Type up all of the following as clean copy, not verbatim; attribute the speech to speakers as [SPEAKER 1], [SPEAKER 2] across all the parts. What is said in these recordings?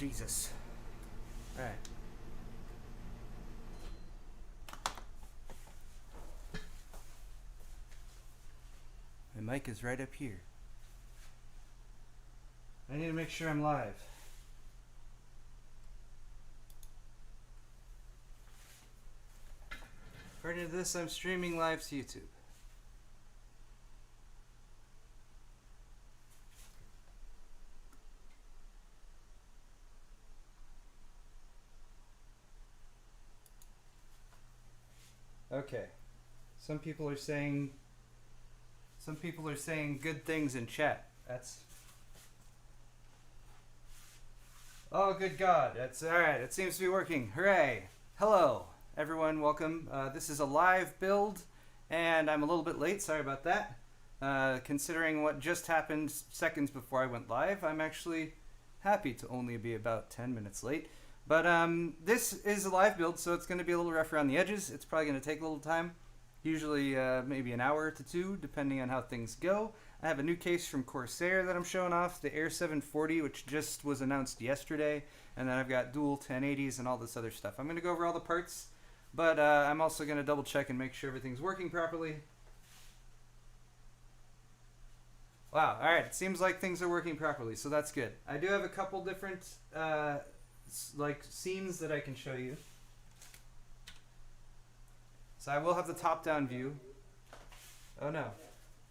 [SPEAKER 1] Jesus. All right. My mic is right up here. I need to make sure I'm live. According to this, I'm streaming live to YouTube. Okay. Some people are saying good things in chat. That's Oh, good God. That's all right. It seems to be working. Hooray. Hello, everyone. Welcome. This is a live build, and I'm a little bit late. Sorry about that. Considering what just happened seconds before I went live, I'm actually happy to only be about 10 minutes late. But this is a live build, so it's going to be a little rough around the edges. It's probably going to take a little time, usually maybe an hour to two, depending on how things go. I have a new case from Corsair that I'm showing off, the Air 740, which just was announced yesterday. And then I've got dual 1080s and all this other stuff. I'm going to go over all the parts, but I'm also going to double check and make sure everything's working properly. Wow, all right, it seems like things are working properly, so that's good. I do have a couple different like scenes that I can show you. So I will have the top-down view. Oh no,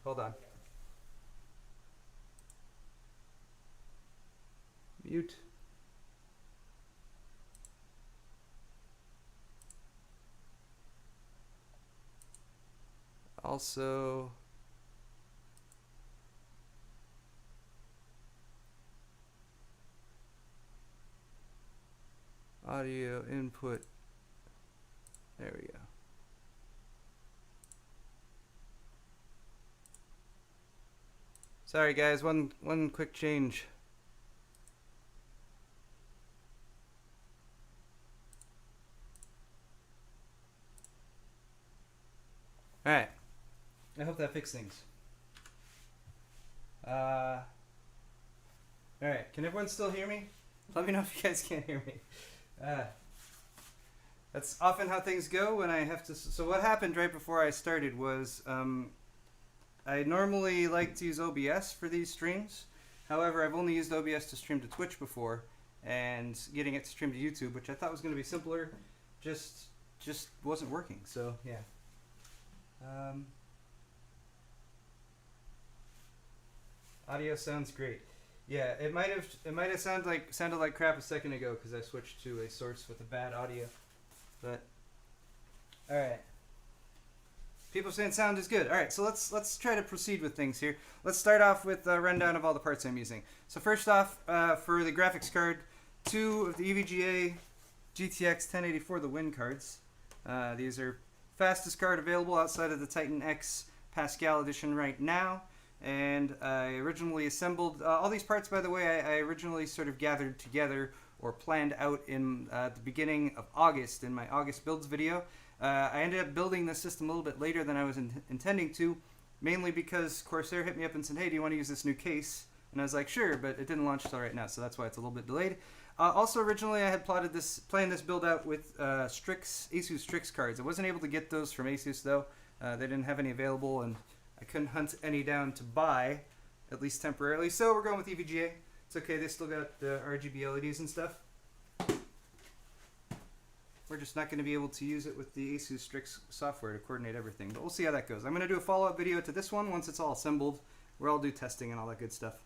[SPEAKER 1] hold on. Mute. Also, audio input. There we go. Sorry guys, one quick change. Alright. I hope that fixed things. Alright, can everyone still hear me? Let me know if you guys can't hear me. That's often how things go when I have to... So what happened right before I started was... I normally like to use OBS for these streams. However, I've only used OBS to stream to Twitch before, and getting it to stream to YouTube, which I thought was going to be simpler, just wasn't working. So yeah. Audio sounds great. Yeah, it might have sounded like crap a second ago because I switched to a source with a bad audio. But all right. People saying sound is good. All right, so let's try to proceed with things here. Let's start off with a rundown of all the parts I'm using. So first off, for the graphics card, 2 of the EVGA GTX 1084, the Win cards. These are fastest card available outside of the Titan X Pascal edition right now. And I originally assembled all these parts, by the way, I originally sort of gathered together or planned out in the beginning of August in my August builds video. I ended up building this system a little bit later than I was intending to, mainly because Corsair hit me up and said, hey, do you want to use this new case? And I was like, sure, but it didn't launch until right now, so that's why it's a little bit delayed. Also, originally I had planned this build out with Asus Strix cards. I wasn't able to get those from Asus, though. They didn't have any available, and I couldn't hunt any down to buy, at least temporarily. So we're going with EVGA. It's okay, they still got the RGB LEDs and stuff. We're just not going to be able to use it with the Asus Strix software to coordinate everything, but we'll see how that goes. I'm going to do a follow-up video to this one once it's all assembled, where I'll do testing and all that good stuff.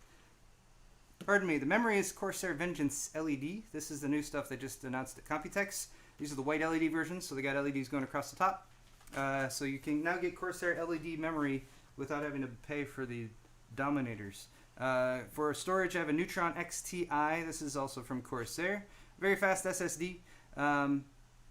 [SPEAKER 1] Pardon me, the memory is Corsair Vengeance LED. This is the new stuff they just announced at Computex. These are the white LED versions, so they got LEDs going across the top. So you can now get Corsair LED memory without having to pay for the Dominators. For storage, I have a Neutron XTI. This is also from Corsair. Very fast SSD.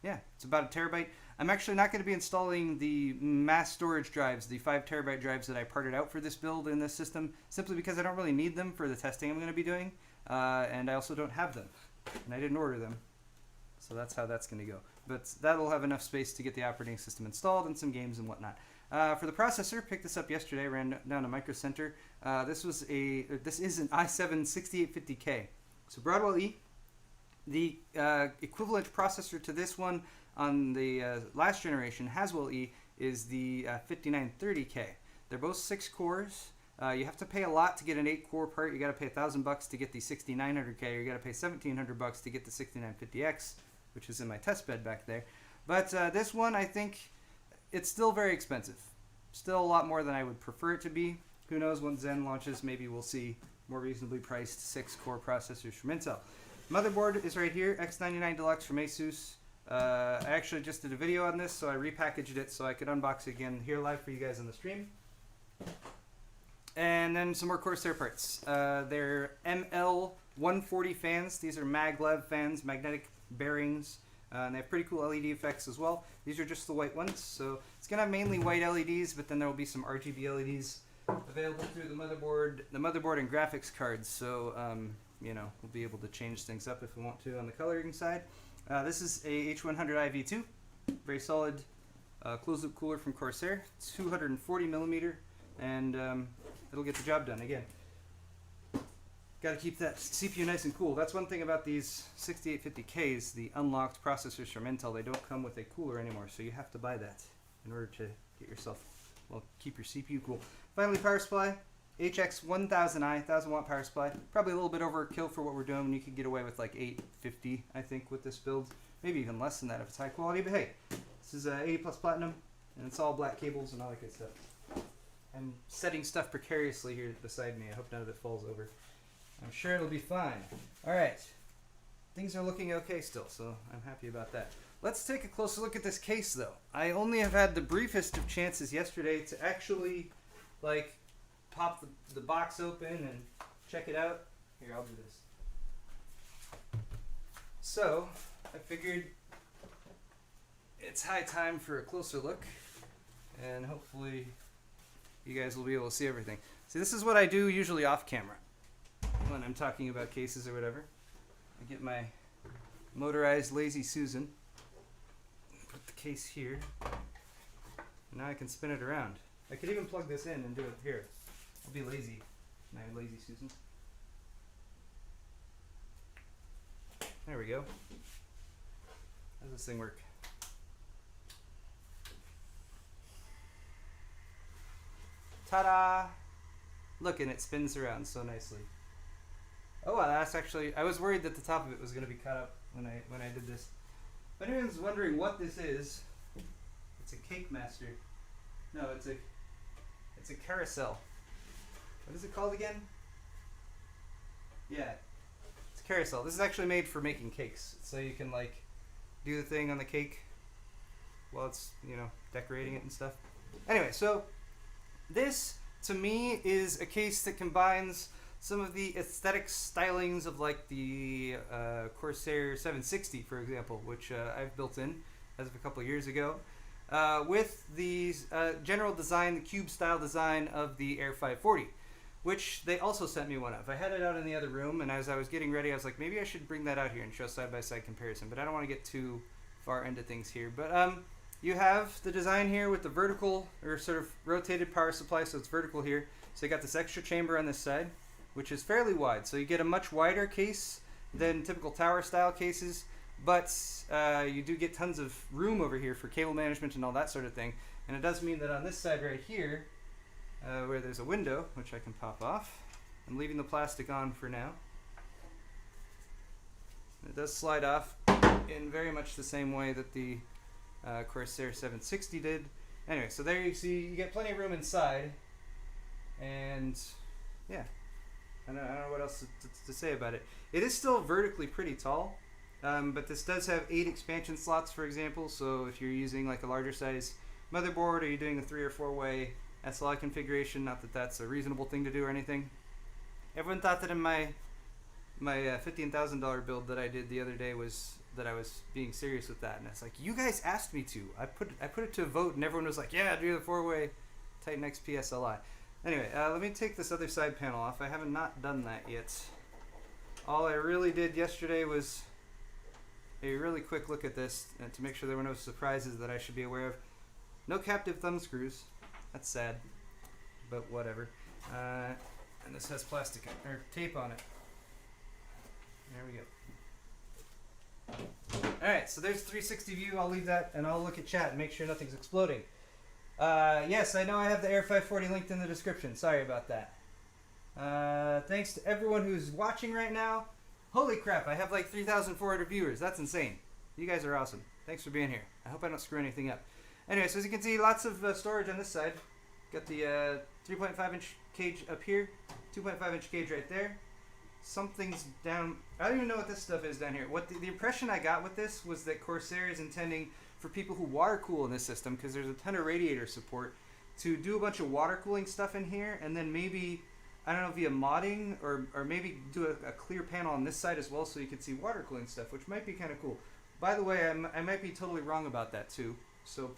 [SPEAKER 1] Yeah, it's about a terabyte. I'm actually not going to be installing the mass storage drives, the 5 terabyte drives that I parted out for this build in this system, simply because I don't really need them for the testing I'm going to be doing, and I also don't have them, and I didn't order them, so that's how that's going to go. But that'll have enough space to get the operating system installed and some games and whatnot. For the processor, picked this up yesterday, ran down to Micro Center. This is an i7 6850K, so Broadwell E. The equivalent processor to this one on the last generation Haswell E is the 5930K. They're both 6 cores. You have to pay a lot to get an 8-core part. You got to pay $1,000 to get the 6900K, or you got to pay $1,700 to get the 6950X, which is in my test bed back there. But this one, I think it's still very expensive. Still a lot more than I would prefer it to be. Who knows, when Zen launches, maybe we'll see more reasonably priced 6-core processors from Intel. Motherboard is right here, X99 Deluxe from Asus. I actually just did a video on this, so I repackaged it so I could unbox it again here live for you guys on the stream. And then some more Corsair parts. They're ML140 fans. These are maglev fans, magnetic bearings. And they have pretty cool LED effects as well. These are just the white ones, so it's going to have mainly white LEDs, but then there will be some RGB LEDs available through the motherboard and graphics cards. So, you know, we'll be able to change things up if we want to on the coloring side. This is a H100 IV2, very solid closed-loop cooler from Corsair, 240 millimeter, and it'll get the job done. Again, got to keep that CPU nice and cool. That's one thing about these 6850Ks, the unlocked processors from Intel. They don't come with a cooler anymore, so you have to buy that in order to get yourself, well, keep your CPU cool. Finally, power supply. HX1000i, 1000 watt power supply. Probably a little bit overkill for what we're doing. You could get away with like 850, I think, with this build. Maybe even less than that if it's high quality. But hey, this is 80 plus platinum, and it's all black cables and all that good stuff. I'm setting stuff precariously here beside me. I hope none of it falls over. I'm sure it'll be fine. All right, things are looking okay still, so I'm happy about that. Let's take a closer look at this case, though. I only have had the briefest of chances yesterday to actually, like, pop the box open and check it out. Here, I'll do this. So, I figured it's high time for a closer look, and hopefully you guys will be able to see everything. See, this is what I do usually off camera when I'm talking about cases or whatever. I get my motorized Lazy Susan, put the case here, and now I can spin it around. I could even plug this in and do it here. I'll be lazy, my Lazy Susan. There we go. How does this thing work? Ta-da! Look, and it spins around so nicely. Oh, wow, that's actually, I was worried that the top of it was going to be cut up when I did this. If anyone's wondering what this is, it's a Cake Master. No, it's a carousel. What is it called again? Yeah, it's a carousel. This is actually made for making cakes, so you can like do the thing on the cake while it's, you know, decorating it and stuff. Anyway, so this to me is a case that combines some of the aesthetic stylings of like the Corsair 760, for example, which I've built in as of a couple of years ago, with the general design, the cube style design of the Air 540. Which they also sent me one of. I had it out in the other room, and as I was getting ready, I was like, maybe I should bring that out here and show side-by-side comparison, but I don't want to get too far into things here. But you have the design here with the vertical, or sort of rotated power supply, so it's vertical here. So you got this extra chamber on this side, which is fairly wide. So you get a much wider case than typical tower-style cases, but you do get tons of room over here for cable management and all that sort of thing. And it does mean that on this side right here, where there's a window, which I can pop off. I'm leaving the plastic on for now. It does slide off in very much the same way that the Corsair 760 did. Anyway, so there you see, you get plenty of room inside, and yeah, I don't know what else to say about it. It is still vertically pretty tall, but this does have 8 expansion slots, for example, so if you're using like a larger size motherboard, or you're doing a 3 or 4 way SLI configuration, not that that's a reasonable thing to do or anything. Everyone thought that in my $15,000 build that I did the other day was that I was being serious with that, and it's like, you guys asked me to. I put it to a vote, and everyone was like, yeah, do the 4-way Titan XP SLI. Anyway, let me take this other side panel off. I haven't not done that yet. All I really did yesterday was a really quick look at this to make sure there were no surprises that I should be aware of. No captive thumb screws. That's sad, but whatever. And this has plastic or tape on it. There we go. Alright, so there's 360 view. I'll leave that and I'll look at chat and make sure nothing's exploding. Yes, I know I have the Air 540 linked in the description. Sorry about that. Thanks to everyone who's watching right now. Holy crap, I have like 3,400 viewers. That's insane. You guys are awesome. Thanks for being here. I hope I don't screw anything up. Anyway, so as you can see, lots of storage on this side. Got the 3.5 inch cage up here, 2.5 inch cage right there. Something's down. I don't even know what this stuff is down here. What the impression I got with this was that Corsair is intending for people who water cool in this system, because there's a ton of radiator support, to do a bunch of water cooling stuff in here, and then maybe, I don't know, via modding, or maybe do a clear panel on this side as well so you can see water cooling stuff, which might be kind of cool. By the way, I might be totally wrong about that too, so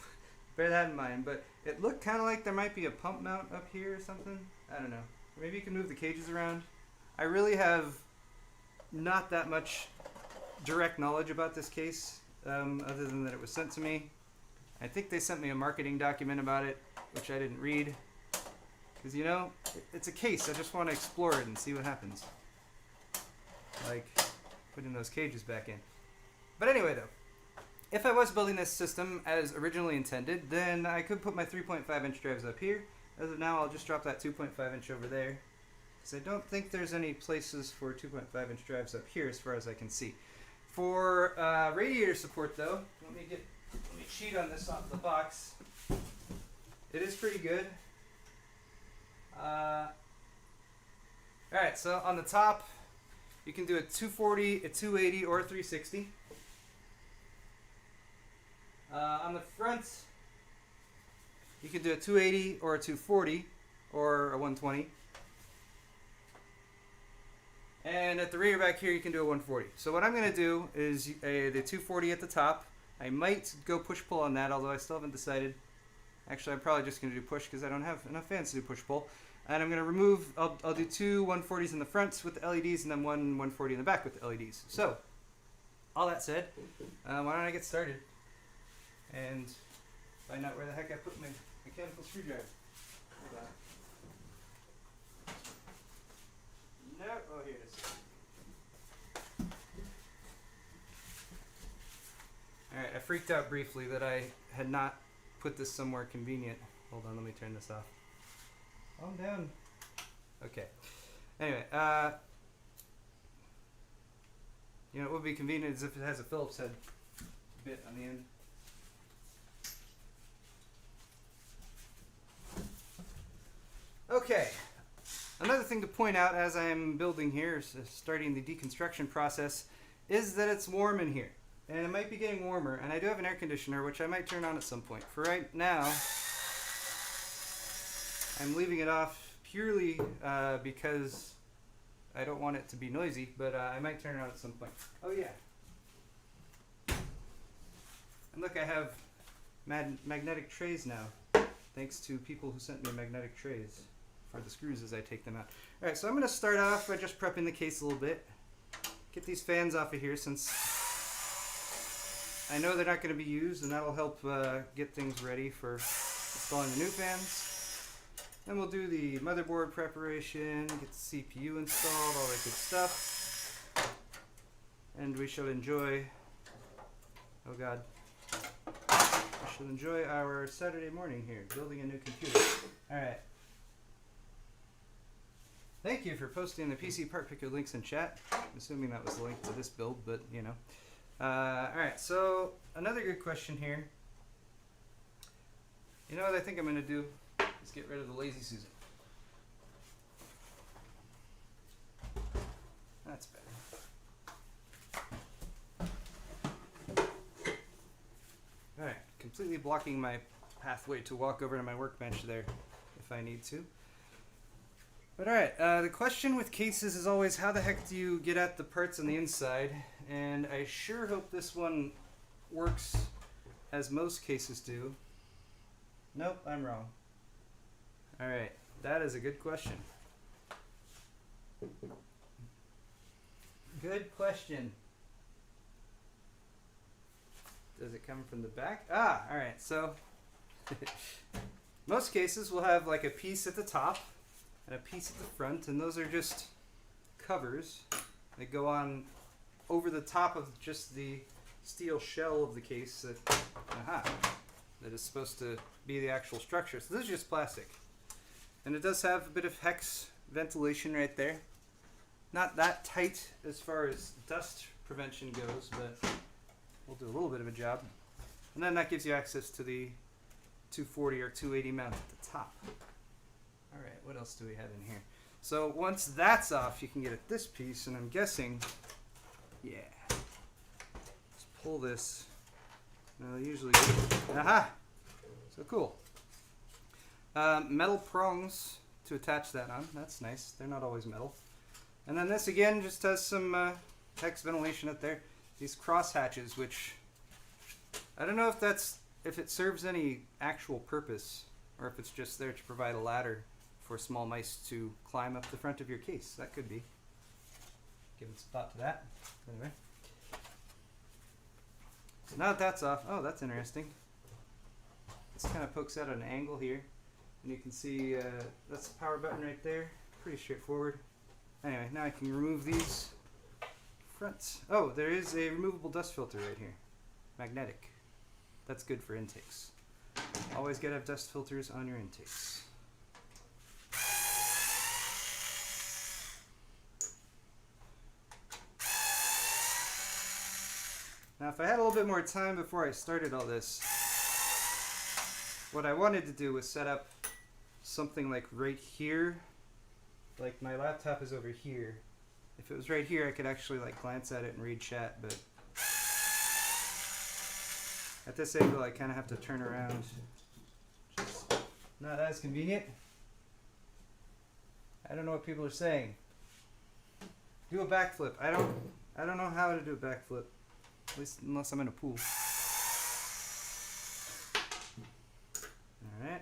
[SPEAKER 1] bear that in mind. But it looked kind of like there might be a pump mount up here or something. I don't know. Maybe you can move the cages around. I really have not that much direct knowledge about this case, other than that it was sent to me. I think they sent me a marketing document about it, which I didn't read. Because, you know, it's a case. I just want to explore it and see what happens. Like putting those cages back in. But anyway, though, if I was building this system as originally intended, then I could put my 3.5 inch drives up here. As of now, I'll just drop that 2.5 inch over there, because I don't think there's any places for 2.5 inch drives up here as far as I can see. For radiator support, though, let me cheat on this off the box. It is pretty good. Alright, so on the top, you can do a 240, a 280, or a 360. On the front, you can do a 280 or a 240 or a 120. And at the rear back here, you can do a 140. So what I'm going to do is the 240 at the top. I might go push-pull on that, although I still haven't decided. Actually, I'm probably just going to do push because I don't have enough fans to do push-pull. And I'm going to remove, I'll do two 140s in the front with the LEDs and then one 140 in the back with the LEDs. So, all that said, why don't I get started and find out where the heck I put my mechanical screwdriver. Hold on. No, oh here it is. Alright, I freaked out briefly that I had not put this somewhere convenient. Hold on, let me turn this off. Calm down. Okay. Anyway, you know, it would be convenient as if it has a Phillips head bit on the end. Okay. Another thing to point out as I'm building here, starting the deconstruction process, is that it's warm in here. And it might be getting warmer, and I do have an air conditioner, which I might turn on at some point. For right now, I'm leaving it off purely because I don't want it to be noisy, but I might turn it on at some point. Oh yeah. And look, I have magnetic trays now, thanks to people who sent me magnetic trays for the screws as I take them out. Alright, so I'm going to start off by just prepping the case a little bit. Get these fans off of here since I know they're not going to be used, and that'll help get things ready for installing the new fans. Then we'll do the motherboard preparation, get the CPU installed, all that good stuff. And we shall enjoy, oh god, we shall enjoy our Saturday morning here, building a new computer. Alright. Thank you for posting the PC part picker links in chat. I'm assuming that was the link to this build, but you know. Alright, so another good question here. You know what I think I'm going to do? Is get rid of the Lazy Susan. That's better. Alright, completely blocking my pathway to walk over to my workbench there if I need to. But alright, the question with cases is always how the heck do you get at the parts on the inside? And I sure hope this one works as most cases do. Nope, I'm wrong. Alright, that is a good question. Good question. Does it come from the back? Ah, alright, so most cases will have like a piece at the top and a piece at the front, and those are just covers that go on over the top of just the steel shell of the case that, that is supposed to be the actual structure. So this is just plastic. And it does have a bit of hex ventilation right there. Not that tight as far as dust prevention goes, but we'll do a little bit of a job. And then that gives you access to the 240 or 280 mount at the top. All right, what else do we have in here? So once that's off, you can get at this piece, and I'm guessing, yeah. Let's pull this. Now usually, aha! So cool. Metal prongs to attach that on. That's nice. They're not always metal. And then this again just has some hex ventilation up there. These cross hatches, which I don't know if it serves any actual purpose, or if it's just there to provide a ladder for small mice to climb up the front of your case. That could be. Giving some thought to that. Anyway. So now that that's off, oh, that's interesting. This kind of pokes out at an angle here. And you can see that's the power button right there. Pretty straightforward. Anyway, now I can remove these fronts. Oh, there is a removable dust filter right here. Magnetic. That's good for intakes. Always gotta have dust filters on your intakes. Now if I had a little bit more time before I started all this, what I wanted to do was set up something like right here. Like my laptop is over here. If it was right here, I could actually like glance at it and read chat, but at this angle I kind of have to turn around. Just not as convenient. I don't know what people are saying. Do a backflip. I don't know how to do a backflip. At least unless I'm in a pool. Alright.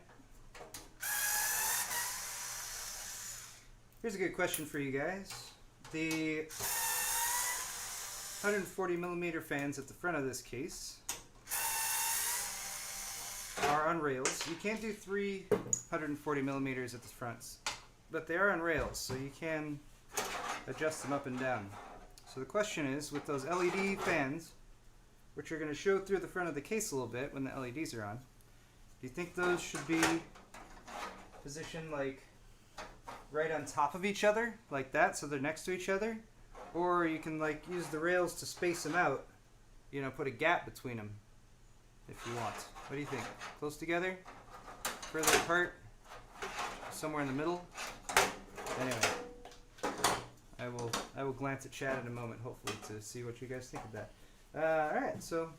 [SPEAKER 1] Here's a good question for you guys. The 140mm fans at the front of this case are on rails. You can't do 340mm at the fronts, but they are on rails, so you can adjust them up and down. So the question is, with those LED fans, which are going to show through the front of the case a little bit when the LEDs are on, do you think those should be positioned like right on top of each other, like that, so they're next to each other? Or you can like use the rails to space them out, you know, put a gap between them if you want. What do you think? Close together? Further apart? Somewhere in the middle? Anyway, I will glance at chat in a moment, hopefully, to see what you guys think of that. Alright, so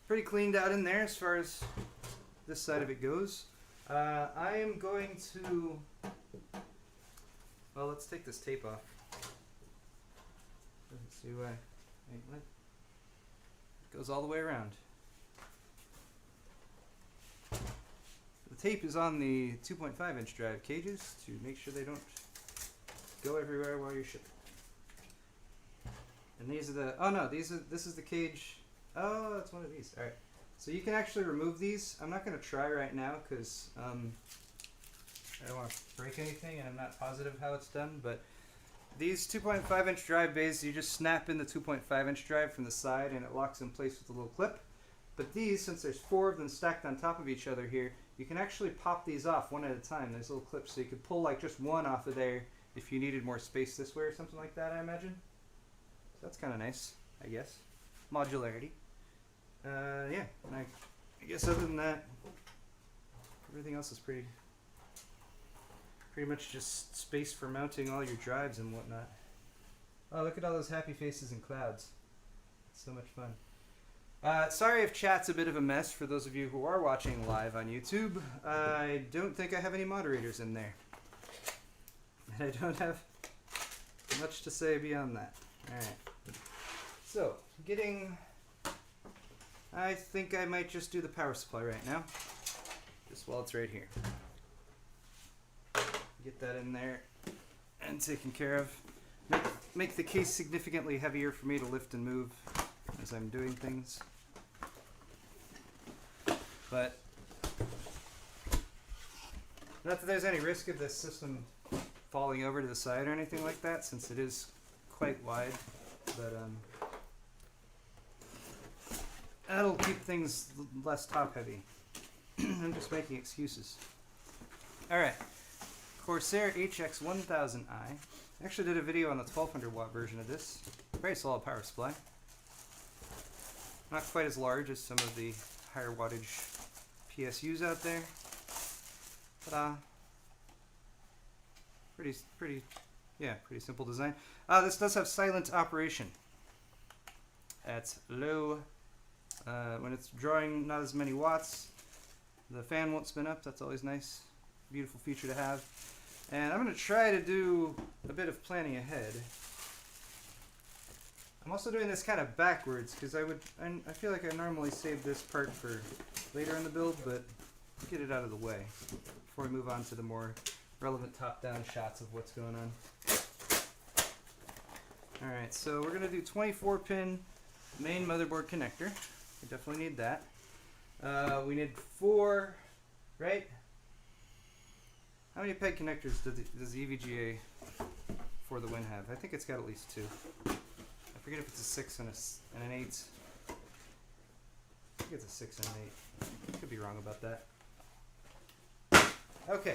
[SPEAKER 1] pretty cleaned out in there as far as this side of it goes. I am going to, well, let's take this tape off. Let's see why. Wait, what? It goes all the way around. The tape is on the 2.5-inch drive cages to make sure they don't go everywhere while you're shipping. And these are the, oh no, this is the cage. Oh, it's one of these. Alright. So you can actually remove these. I'm not going to try right now because I don't want to break anything and I'm not positive how it's done, but these 2.5-inch drive bays, you just snap in the 2.5-inch drive from the side and it locks in place with a little clip. But these, since there's 4 of them stacked on top of each other here, you can actually pop these off one at a time. There's little clips, so you could pull like just one off of there if you needed more space this way or something like that, I imagine. So that's kind of nice, I guess. Modularity. Yeah, and I guess other than that, everything else is pretty much just space for mounting all your drives and whatnot. Oh, look at all those happy faces and clouds. It's so much fun. Sorry if chat's a bit of a mess for those of you who are watching live on YouTube. I don't think I have any moderators in there. And I don't have much to say beyond that. Alright. So, I think I might just do the power supply right now. Just while it's right here. Get that in there and taken care of. Make the case significantly heavier for me to lift and move as I'm doing things. But not that there's any risk of this system falling over to the side or anything like that, since it is quite wide. But keep things less top heavy. I'm just making excuses. Alright, Corsair HX1000i. I actually did a video on the 1200 watt version of this. Very solid power supply. Not quite as large as some of the higher wattage PSUs out there. Ta-da! Pretty simple design. This does have silent operation. At low, when it's drawing not as many watts, the fan won't spin up. That's always nice. Beautiful feature to have. And I'm going to try to do a bit of planning ahead. I'm also doing this kind of backwards because I feel like I normally save this part for later in the build, but get it out of the way before we move on to the more relevant top-down shots of what's going on. Alright, so we're going to do 24-pin main motherboard connector. We definitely need that. We need 4, right? How many peg connectors does the EVGA for the Win have? I think it's got at least 2. I forget if it's a 6 and an 8. I think it's a 6 and an 8. Could be wrong about that. Okay.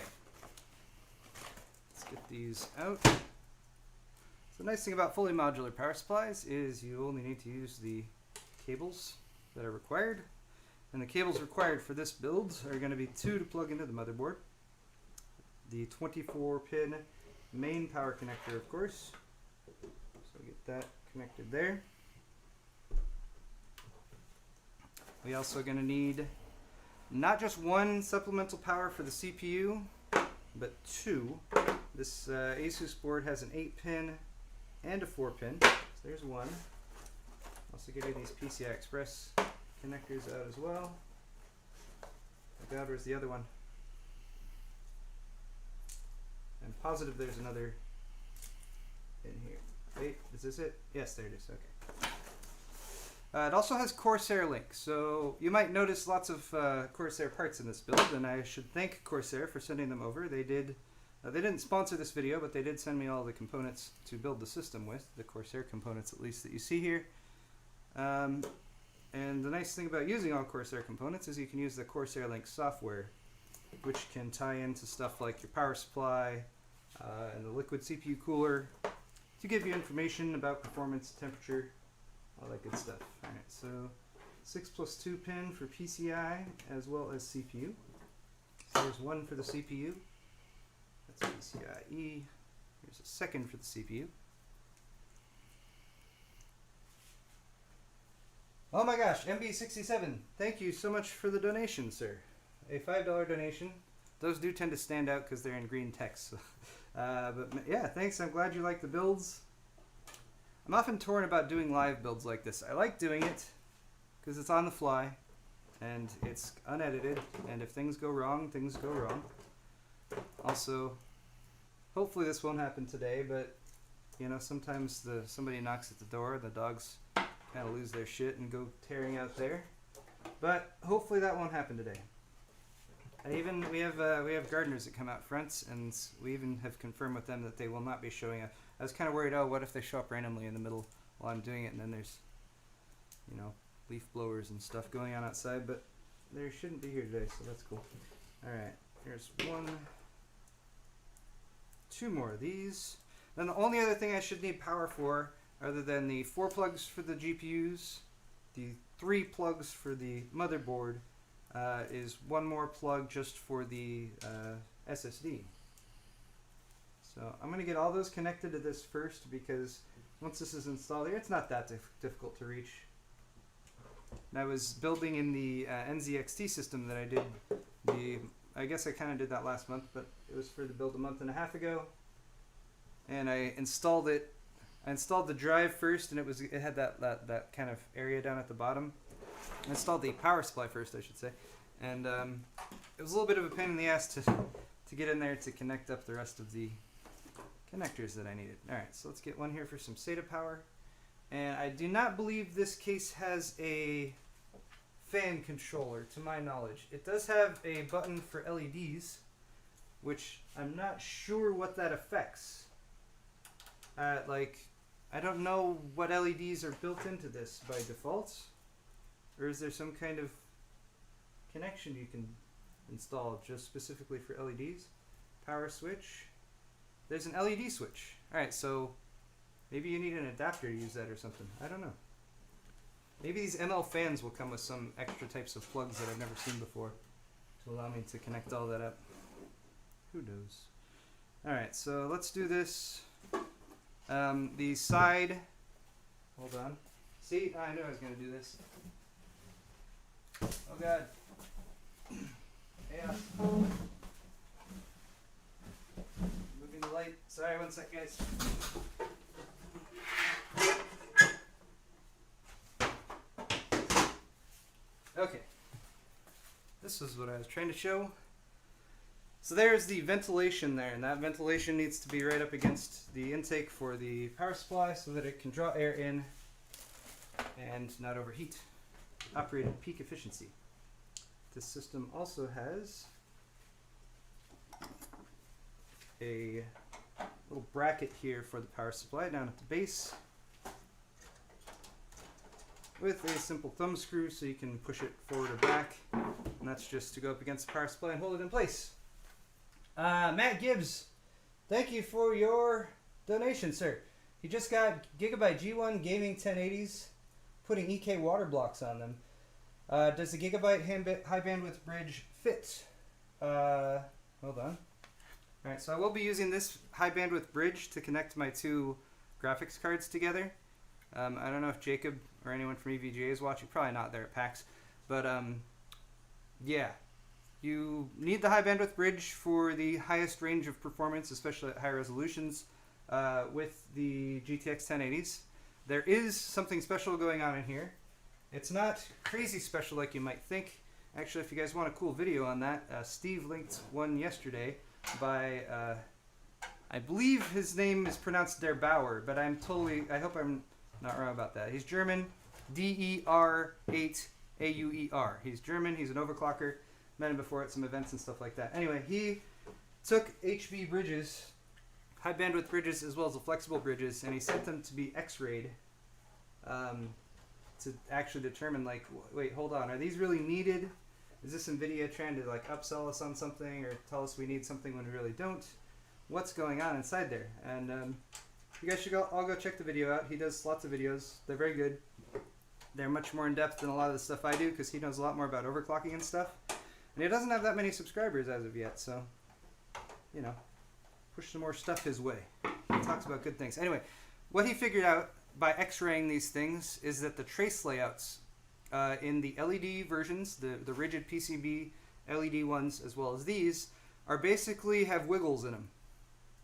[SPEAKER 1] Let's get these out. So the nice thing about fully modular power supplies is you only need to use the cables that are required. And the cables required for this build are going to be 2 to plug into the motherboard. The 24-pin main power connector, of course. So get that connected there. We also going to need not just 1 supplemental power for the CPU, but 2. This Asus board has an 8-pin and a 4-pin. So there's 1. Also give you these PCI Express connectors out as well. Oh God, where's the other one? I'm positive there's another in here. Wait, is this it? Yes, there it is. Okay. It also has Corsair links, so you might notice lots of Corsair parts in this build, and I should thank Corsair for sending them over. They didn't sponsor this video, but they did send me all the components to build the system with, the Corsair components at least that you see here. And the nice thing about using all Corsair components is you can use the Corsair Link software, which can tie into stuff like your power supply and the liquid CPU cooler to give you information about performance, temperature, all that good stuff. Alright, so 6+2 pin for PCI as well as CPU. So there's 1 for the CPU. That's PCIe. Here's a 2nd for the CPU. Oh my gosh, MB67, thank you so much for the donation, sir. A $5 donation. Those do tend to stand out because they're in green text. But yeah, thanks. I'm glad you like the builds. I'm often torn about doing live builds like this. I like doing it because it's on the fly and it's unedited, and if things go wrong, things go wrong. Also, hopefully this won't happen today, but you know, sometimes somebody knocks at the door and the dogs kind of lose their shit and go tearing out there. But hopefully that won't happen today. We have gardeners that come out front, and we even have confirmed with them that they will not be showing up. I was kind of worried, oh, what if they show up randomly in the middle while I'm doing it, and then there's, you know, leaf blowers and stuff going on outside, but they shouldn't be here today, so that's cool. Alright, here's 1, 2 more of these. Then the only other thing I should need power for, other than the 4 plugs for the GPUs, the 3 plugs for the motherboard, is 1 more plug just for the SSD. So I'm going to get all those connected to this first, because once this is installed here, it's not that difficult to reach. And I was building in the NZXT system that I did, I guess I kind of did that last month, but it was for the build a month and a half ago. And I installed it. I installed the drive first, and it had that kind of area down at the bottom. I installed the power supply first, I should say, and it was a little bit of a pain in the ass to get in there to connect up the rest of the connectors that I needed. Alright, so let's get one here for some SATA power. And I do not believe this case has a fan controller, to my knowledge. It does have a button for LEDs, which I'm not sure what that affects. I don't know what LEDs are built into this by default. Or is there some kind of connection you can install just specifically for LEDs? Power switch. There's an LED switch. Alright, so maybe you need an adapter to use that or something. I don't know. Maybe these ML fans will come with some extra types of plugs that I've never seen before to allow me to connect all that up. Who knows? Alright, so let's do this. The side. Hold on. See? I knew I was going to do this. Oh god. Yeah. Moving the light. Sorry, one sec, guys. Okay. This is what I was trying to show. So there's the ventilation there, and that ventilation needs to be right up against the intake for the power supply so that it can draw air in and not overheat. Operate at peak efficiency. This system also has a little bracket here for the power supply down at the base with a simple thumb screw so you can push it forward or back, and that's just to go up against the power supply and hold it in place. Matt Gibbs, thank you for your donation, sir. He just got Gigabyte G1 Gaming 1080s, putting EK water blocks on them. Does the Gigabyte high bandwidth bridge fit? Hold on. Alright, so I will be using this high bandwidth bridge to connect my two graphics cards together. I don't know if Jacob or anyone from EVGA is watching. Probably not there at PAX. But yeah, you need the high bandwidth bridge for the highest range of performance, especially at high resolutions with the GTX 1080s. There is something special going on in here. It's not crazy special like you might think. Actually, if you guys want a cool video on that, Steve linked one yesterday by, I believe his name is pronounced Der Bauer, but I hope I'm not wrong about that. He's German, D-E-R-8-A-U-E-R. He's German, he's an overclocker. Met him before at some events and stuff like that. Anyway, he took HB bridges, high bandwidth bridges, as well as the flexible bridges, and he sent them to be X-rayed to actually determine, like, wait, hold on, are these really needed? Is this NVIDIA trying to, like, upsell us on something or tell us we need something when we really don't? What's going on inside there? And you guys should all go check the video out. He does lots of videos. They're very good. They're much more in-depth than a lot of the stuff I do because he knows a lot more about overclocking and stuff. And he doesn't have that many subscribers as of yet, so, you know, push some more stuff his way. He talks about good things. Anyway, what he figured out by X-raying these things is that the trace layouts in the LED versions, the rigid PCB LED ones, as well as these, are basically have wiggles in them,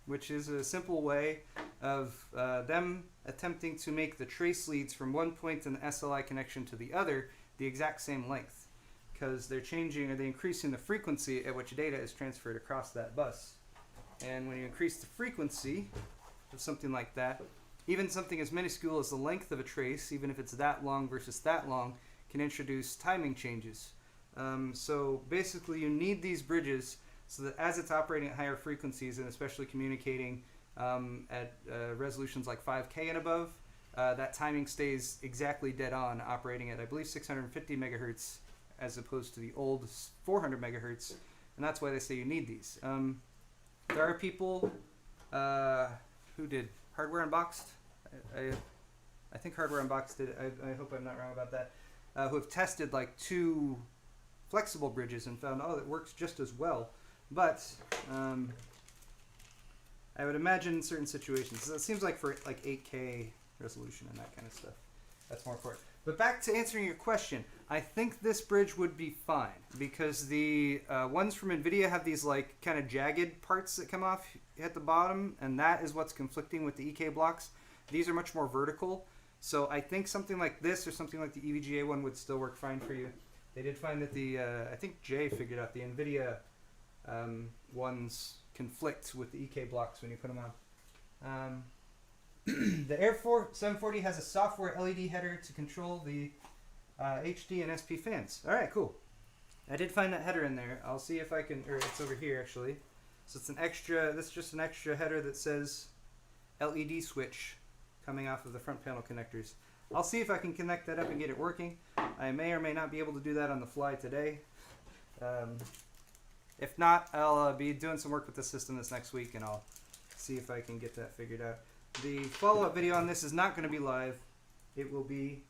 [SPEAKER 1] which is a simple way of them attempting to make the trace leads from one point in the SLI connection to the other the exact same length, because they're changing or they're increasing the frequency at which data is transferred across that bus. And when you increase the frequency of something like that, even something as minuscule as the length of a trace, even if it's that long versus that long, can introduce timing changes. So basically you need these bridges so that as it's operating at higher frequencies and especially communicating at resolutions like 5K and above, that timing stays exactly dead on, operating at, I believe, 650 megahertz as opposed to the old 400 megahertz, and that's why they say you need these. There are people who did Hardware Unboxed. I think Hardware Unboxed did. I hope I'm not wrong about that. Who have tested like two flexible bridges and found, oh, it works just as well. But I would imagine in certain situations, so it seems like for like 8K resolution and that kind of stuff, that's more important. But back to answering your question, I think this bridge would be fine because the ones from NVIDIA have these like kind of jagged parts that come off at the bottom, and that is what's conflicting with the EK blocks. These are much more vertical, so I think something like this or something like the EVGA one would still work fine for you. They did find that the, I think Jay figured out the NVIDIA ones conflict with the EK blocks when you put them on. The Air 740 has a software LED header to control the HD and SP fans. Alright, cool. I did find that header in there. I'll see if I can, or it's over here actually. So it's an extra, this is just an extra header that says LED switch coming off of the front panel connectors. I'll see if I can connect that up and get it working. I may or may not be able to do that on the fly today. If not, I'll be doing some work with the system this next week, and I'll see if I can get that figured out. The follow-up video on this is not going to be live. It will be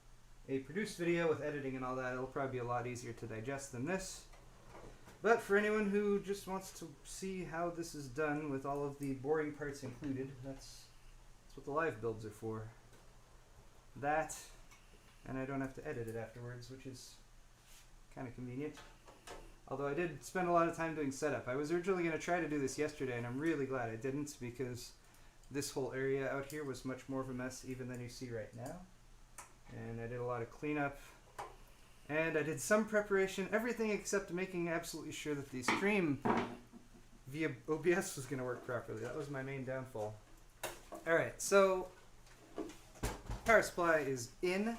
[SPEAKER 1] a produced video with editing and all that. It'll probably be a lot easier to digest than this. But for anyone who just wants to see how this is done with all of the boring parts included, that's what the live builds are for. That, and I don't have to edit it afterwards, which is kind of convenient. Although I did spend a lot of time doing setup. I was originally going to try to do this yesterday, and I'm really glad I didn't, because this whole area out here was much more of a mess even than you see right now. And I did a lot of cleanup, and I did some preparation, everything except making absolutely sure that the stream via OBS was going to work properly. That was my main downfall. Alright, so power supply is in,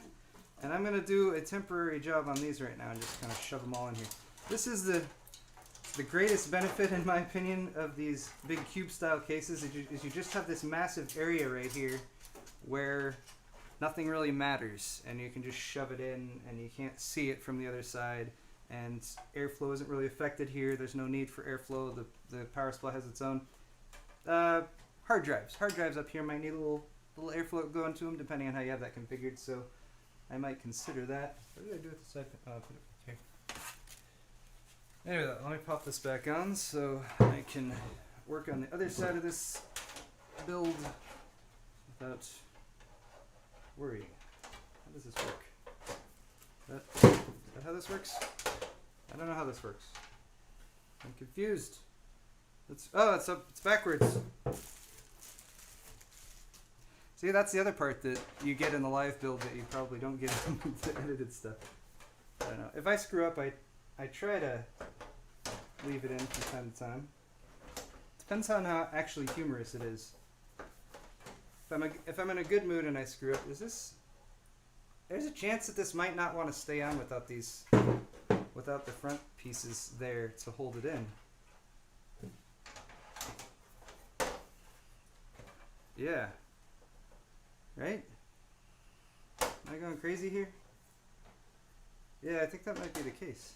[SPEAKER 1] and I'm going to do a temporary job on these right now and just kind of shove them all in here. This is the greatest benefit, in my opinion, of these big cube-style cases, is you just have this massive area right here where nothing really matters, and you can just shove it in, and you can't see it from the other side, and airflow isn't really affected here. There's no need for airflow. The power supply has its own. Hard drives. Hard drives up here might need a little airflow going to them, depending on how you have that configured, so I might consider that. What did I do with the side? Put it here. Anyway, let me pop this back on so I can work on the other side of this build without worrying. How does this work? Is that how this works? I don't know how this works. I'm confused. It's backwards. See, that's the other part that you get in the live build that you probably don't get in the edited stuff. I don't know. If I screw up, I try to leave it in from time to time. Depends on how actually humorous it is. If I'm in a good mood and I screw up, there's a chance that this might not want to stay on without the front pieces there to hold it in. Yeah. Right? Am I going crazy here? Yeah, I think that might be the case.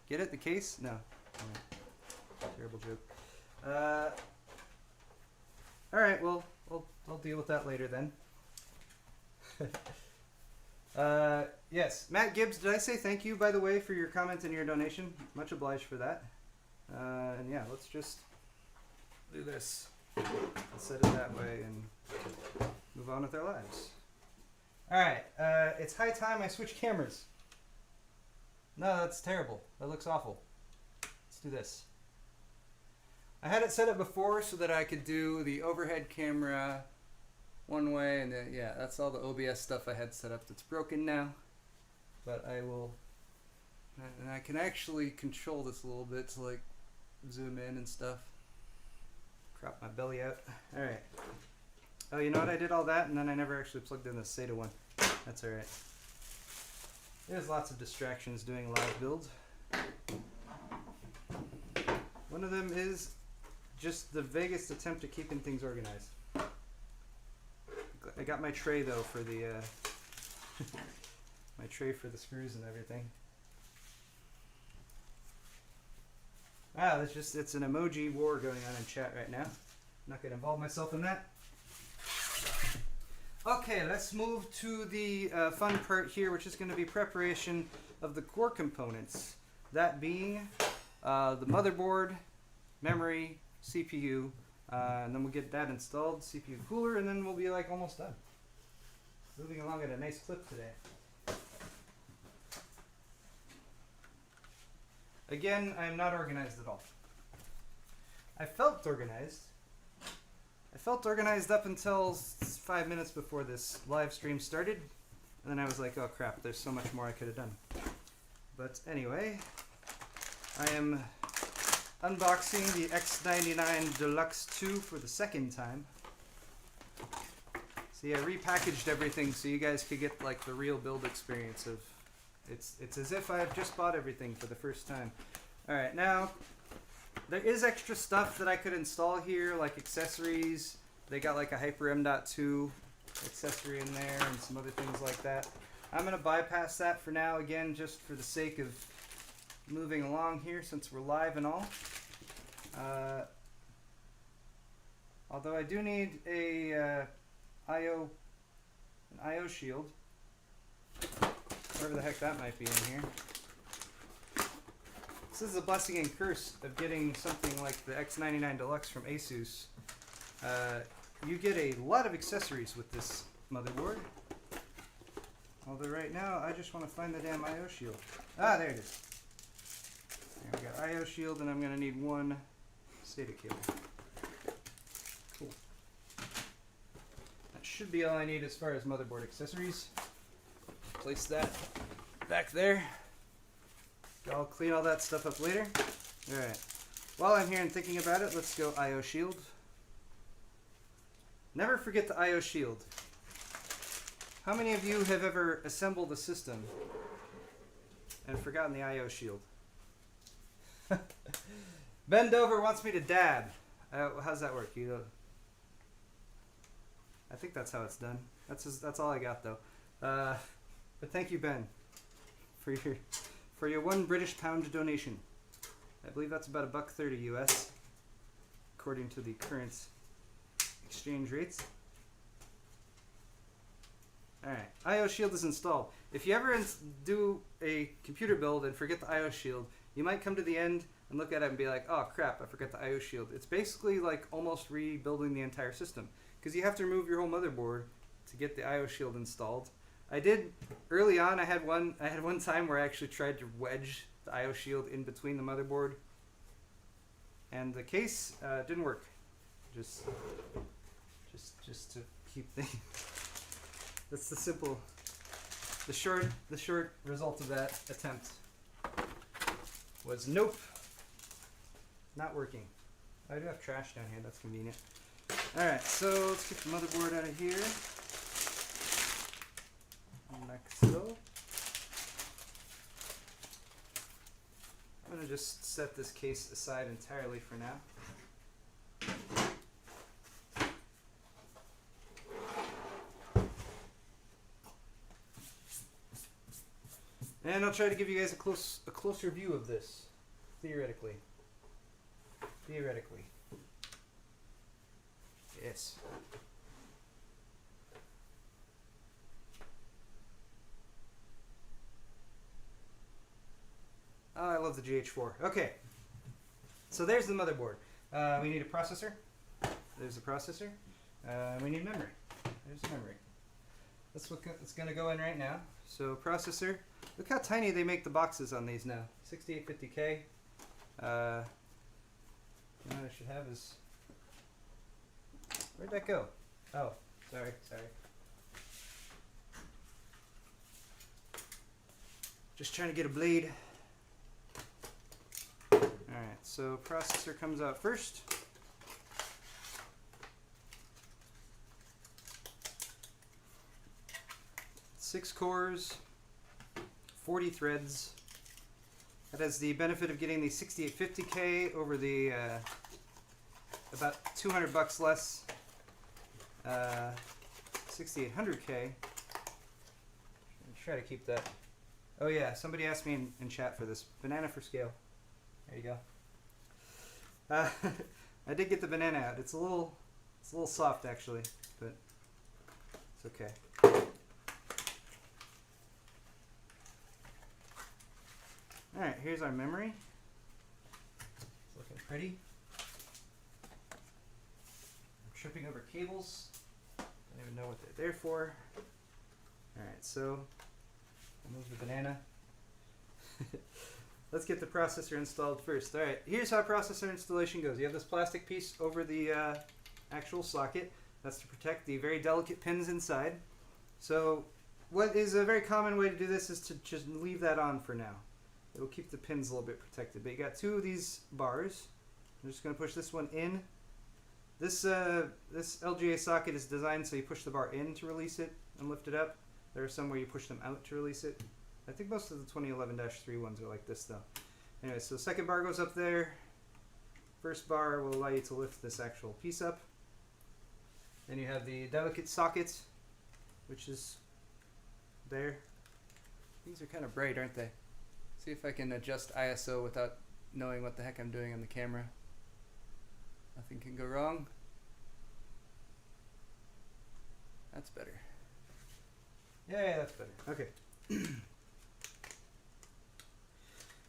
[SPEAKER 1] Get it? The case? No. Terrible joke. Alright, well, I'll deal with that later then. Yes, Matt Gibbs, did I say thank you, by the way, for your comment and your donation? Much obliged for that. And yeah, let's just do this. Let's set it that way and move on with our lives. Alright, it's high time I switch cameras. No, that's terrible. That looks awful. Let's do this. I had it set up before so that I could do the overhead camera one way, and yeah, that's all the OBS stuff I had set up that's broken now. But I will, and I can actually control this a little bit to like zoom in and stuff. Crop my belly out. Alright. Oh, you know what? I did all that and then I never actually plugged in the SATA one. That's alright. There's lots of distractions doing live builds. One of them is just the vaguest attempt at keeping things organized. I got my tray though for the my tray for the screws and everything. Wow, it's an emoji war going on in chat right now. I'm not gonna involve myself in that. Okay, let's move to the fun part here, which is going to be preparation of the core components. That being the motherboard, memory, CPU, and then we'll get that installed, CPU cooler, and then we'll be like almost done. Moving along at a nice clip today. Again, I am not organized at all. I felt organized. I felt organized up until 5 minutes before this live stream started, and then I was like, oh crap, there's so much more I could have done. But anyway, I am unboxing the X99 Deluxe 2 for the second time. See, I repackaged everything so you guys could get like the real build experience of it's as if I've just bought everything for the first time. Alright, now there is extra stuff that I could install here, like accessories. They got like a Hyper M.2 accessory in there and some other things like that. I'm going to bypass that for now, again, just for the sake of moving along here since we're live and all. Although I do need a IO shield, whatever the heck that might be in here. This is a blessing and curse of getting something like the X99 Deluxe from Asus. You get a lot of accessories with this motherboard. Although right now, I just want to find the damn IO shield. Ah, there it is. There we got IO shield, and I'm going to need one SATA cable. Cool. That should be all I need as far as motherboard accessories. Place that back there. I'll clean all that stuff up later. Alright. While I'm here and thinking about it, let's go IO shield. Never forget the IO shield. How many of you have ever assembled a system and forgotten the IO shield? Ben Dover wants me to dab. How's that work? I think that's how it's done. That's all I got though. But thank you, Ben, for your £1 British donation. I believe that's about $1.30 US, according to the current exchange rates. Alright, IO shield is installed. If you ever do a computer build and forget the IO shield, you might come to the end and look at it and be like, oh crap, I forgot the IO shield. It's basically like almost rebuilding the entire system, because you have to remove your whole motherboard to get the IO shield installed. I did early on. I had one time where I actually tried to wedge the IO shield in between the motherboard, and the case didn't work. Just to keep things. That's the short result of that attempt was nope, not working. I do have trash down here. That's convenient. All right, so let's get the motherboard out of here. Like so. I'm going to just set this case aside entirely for now. And I'll try to give you guys a closer view of this, theoretically. Yes. Oh, I love the GH4. Okay, so there's the motherboard. We need a processor. There's the processor. We need memory. There's the memory. That's what's going to go in right now. So processor. Look how tiny they make the boxes on these now. 6850K. You know what I should have is... Where'd that go? Oh, sorry. Just trying to get a blade. Alright, so processor comes out first. Six cores, 40 threads. That has the benefit of getting the 6850K over the about $200 less 6800K. Try to keep that. Oh yeah, somebody asked me in chat for this. Banana for scale. There you go. I did get the banana out. It's a little soft actually, but it's okay. All right, here's our memory. It's looking pretty. I'm tripping over cables. Don't even know what they're there for. All right, so I'll move the banana. Let's get the processor installed first. All right, here's how processor installation goes. You have this plastic piece over the actual socket. That's to protect the very delicate pins inside. So what is a very common way to do this is to just leave that on for now. It will keep the pins a little bit protected. But you got two of these bars. I'm just going to push this one in. This LGA socket is designed so you push the bar in to release it and lift it up. There are some where you push them out to release it. I think most of the 2011-3 ones are like this though. Anyway, so the second bar goes up there. First bar will allow you to lift this actual piece up. Then you have the delicate socket which is there. These are kind of bright, aren't they? See if I can adjust ISO without knowing what the heck I'm doing on the camera. Nothing can go wrong. That's better. Yeah, that's better. Okay.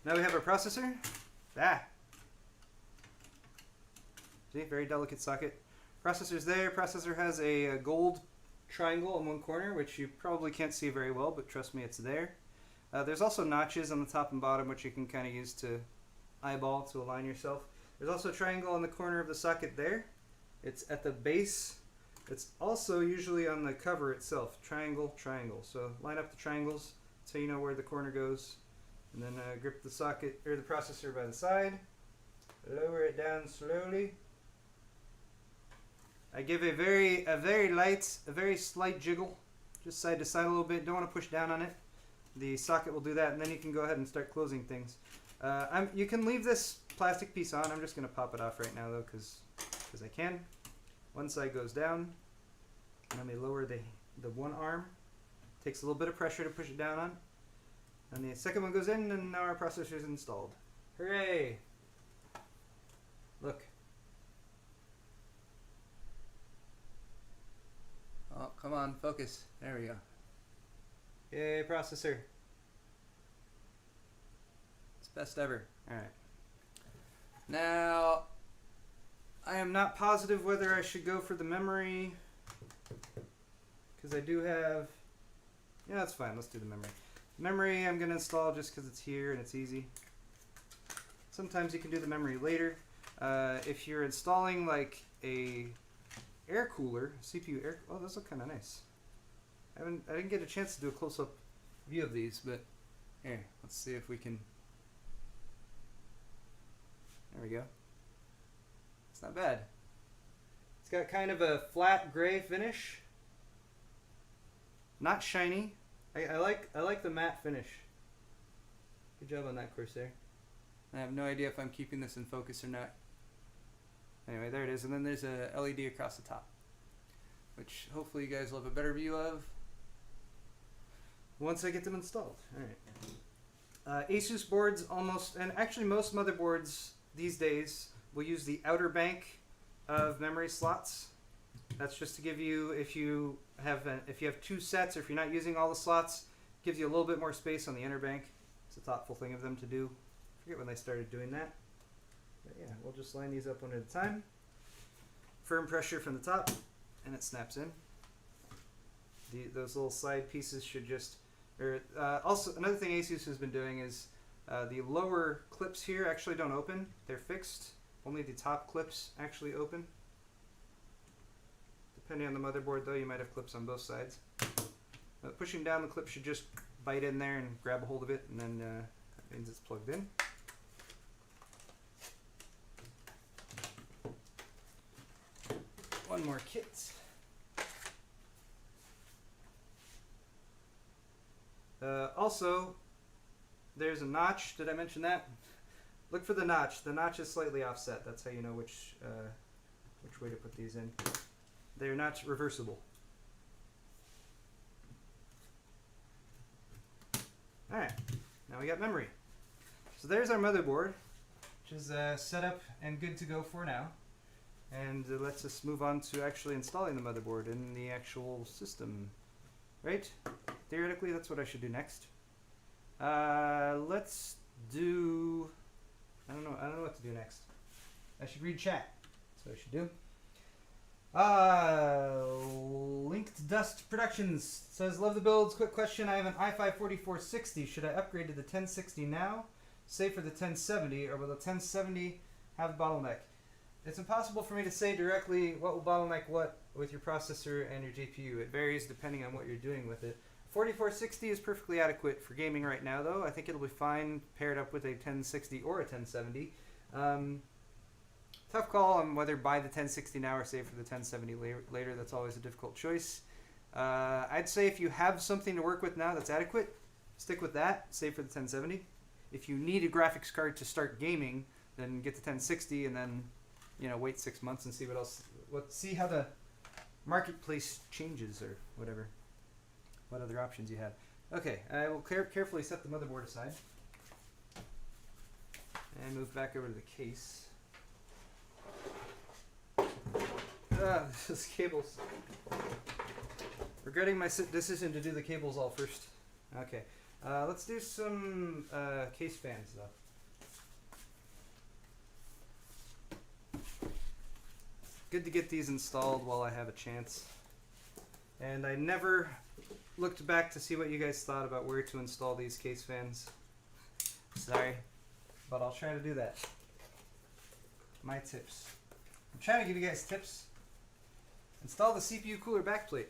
[SPEAKER 1] Now we have our processor. See, very delicate socket. Processor's there. Processor has a gold triangle in one corner, which you probably can't see very well, but trust me, it's there. There's also notches on the top and bottom, which you can kind of use to eyeball to align yourself. There's also a triangle on the corner of the socket there. It's at the base. It's also usually on the cover itself. Triangle, triangle. So line up the triangles so you know where the corner goes. And then grip the socket or the processor by the side. Lower it down slowly. I give a very slight jiggle, just side to side a little bit. Don't want to push down on it. The socket will do that, and then you can go ahead and start closing things. You can leave this plastic piece on. I'm just going to pop it off right now though, because I can. One side goes down. Let me lower the one arm. Takes a little bit of pressure to push it down on. And the second one goes in, and now our processor is installed. Hooray! Look. Oh, come on, focus. There we go. Yay, processor. It's best ever. Alright. Now, I am not positive whether I should go for the memory, because I do have... Yeah, that's fine. Let's do the memory. Memory I'm going to install just because it's here and it's easy. Sometimes you can do the memory later. If you're installing like a air cooler, CPU air... Oh, those look kind of nice. I didn't get a chance to do a close-up view of these, but here, let's see if we can... There we go. It's not bad. It's got kind of a flat gray finish. Not shiny. I like the matte finish. Good job on that, Corsair. I have no idea if I'm keeping this in focus or not. Anyway, there it is, and then there's a LED across the top, which hopefully you guys will have a better view of once I get them installed. Alright. Asus boards almost, and actually most motherboards these days will use the outer bank of memory slots. That's just to give you, if you have two sets, or if you're not using all the slots, it gives you a little bit more space on the inner bank. It's a thoughtful thing of them to do. I forget when they started doing that. But yeah, we'll just line these up one at a time. Firm pressure from the top, and it snaps in. Those little side pieces should just... also, another thing Asus has been doing is the lower clips here actually don't open. They're fixed. Only the top clips actually open. Depending on the motherboard, though, you might have clips on both sides. Pushing down the clip should just bite in there and grab a hold of it, and then that means it's plugged in. One more kit. Also, there's a notch. Did I mention that? Look for the notch. The notch is slightly offset. That's how you know which way to put these in. They're not reversible. Alright, now we got memory. So there's our motherboard, which is set up and good to go for now. And lets us move on to actually installing the motherboard in the actual system. Right? Theoretically, that's what I should do next. Let's do... I don't know what to do next. I should read chat. That's what I should do. Linked Dust Productions says, love the builds. Quick question. I have an i5 4460. Should I upgrade to the 1060 now, save for the 1070, or will the 1070 have bottleneck? It's impossible for me to say directly what will bottleneck what with your processor and your GPU. It varies depending on what you're doing with it. 4460 is perfectly adequate for gaming right now, though. I think it'll be fine paired up with a 1060 or a 1070. Tough call on whether buy the 1060 now or save for the 1070 later. That's always a difficult choice. I'd say if you have something to work with now that's adequate, stick with that, save for the 1070. If you need a graphics card to start gaming, then get the 1060 and then, you know, wait 6 months and see what else. See how the marketplace changes or whatever. what other options you have. Okay, I will carefully set the motherboard aside and move back over to the case. This cables. Regretting my decision to do the cables all first. Okay, let's do some case fans though. Good to get these installed while I have a chance. And I never looked back to see what you guys thought about where to install these case fans. Sorry, but I'll try to do that. My tips. I'm trying to give you guys tips. Install the CPU cooler backplate.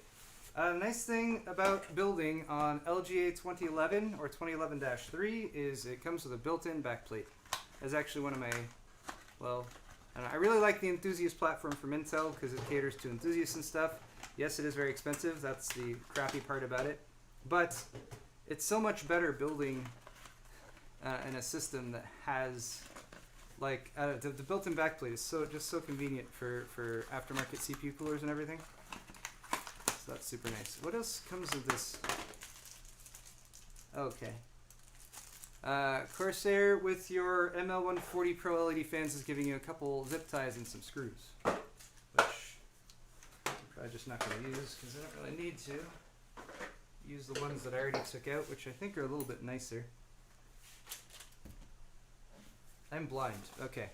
[SPEAKER 1] Nice thing about building on LGA 2011 or 2011-3 is it comes with a built-in backplate. That's actually one of my, well, I really like the enthusiast platform from Intel because it caters to enthusiasts and stuff. Yes, it is very expensive. That's the crappy part about it. But it's so much better building in a system that has, like, the built-in backplate is just so convenient for aftermarket CPU coolers and everything. So that's super nice. What else comes with this? Okay. Corsair with your ML140 Pro LED fans is giving you a couple zip ties and some screws, which I'm probably just not going to use because I don't really need to. Use the ones that I already took out, which I think are a little bit nicer. I'm blind. Okay.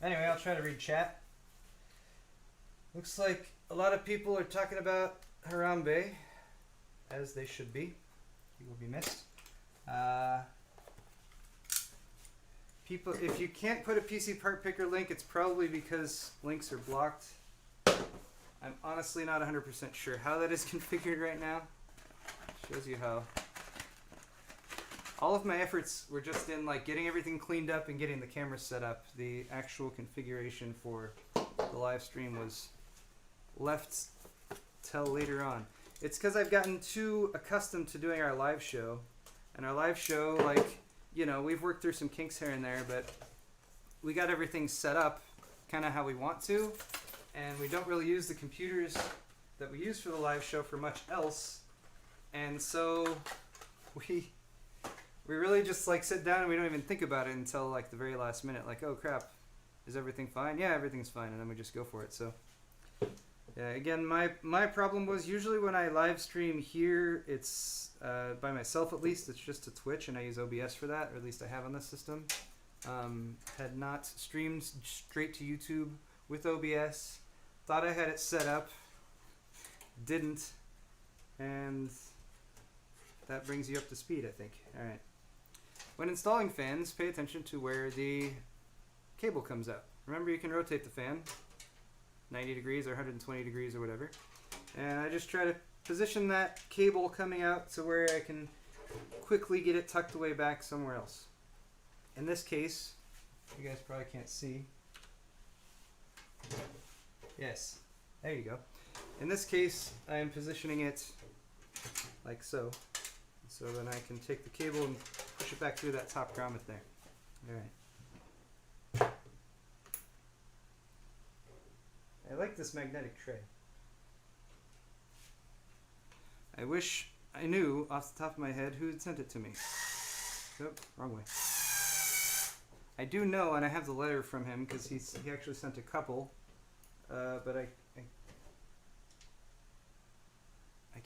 [SPEAKER 1] Anyway, I'll try to read chat. Looks like a lot of people are talking about Harambe, as they should be. He will be missed. People, if you can't put a PC part picker link, it's probably because links are blocked. I'm honestly not 100% sure how that is configured right now. Shows you how. All of my efforts were just in like getting everything cleaned up and getting the camera set up. The actual configuration for the live stream was left till later on. It's because I've gotten too accustomed to doing our live show. And our live show, like, you know, we've worked through some kinks here and there, but we got everything set up kind of how we want to. And we don't really use the computers that we use for the live show for much else. And so we really just like sit down and we don't even think about it until like the very last minute. Like, oh crap, is everything fine? Yeah, everything's fine. And then we just go for it. So yeah, again, my problem was usually when I live stream here, it's by myself at least. It's just to Twitch, and I use OBS for that, or at least I have on this system. Had not streamed straight to YouTube with OBS. Thought I had it set up. Didn't. And that brings you up to speed, I think. All right. When installing fans, pay attention to where the cable comes out. Remember, you can rotate the fan 90 degrees or 120 degrees or whatever. And I just try to position that cable coming out to where I can quickly get it tucked away back somewhere else. In this case, you guys probably can't see. Yes, there you go. In this case, I am positioning it like so. So then I can take the cable and push it back through that top grommet there. Alright. I like this magnetic tray. I wish I knew off the top of my head who had sent it to me. Nope, wrong way. I do know, and I have the letter from him because he actually sent a couple, but I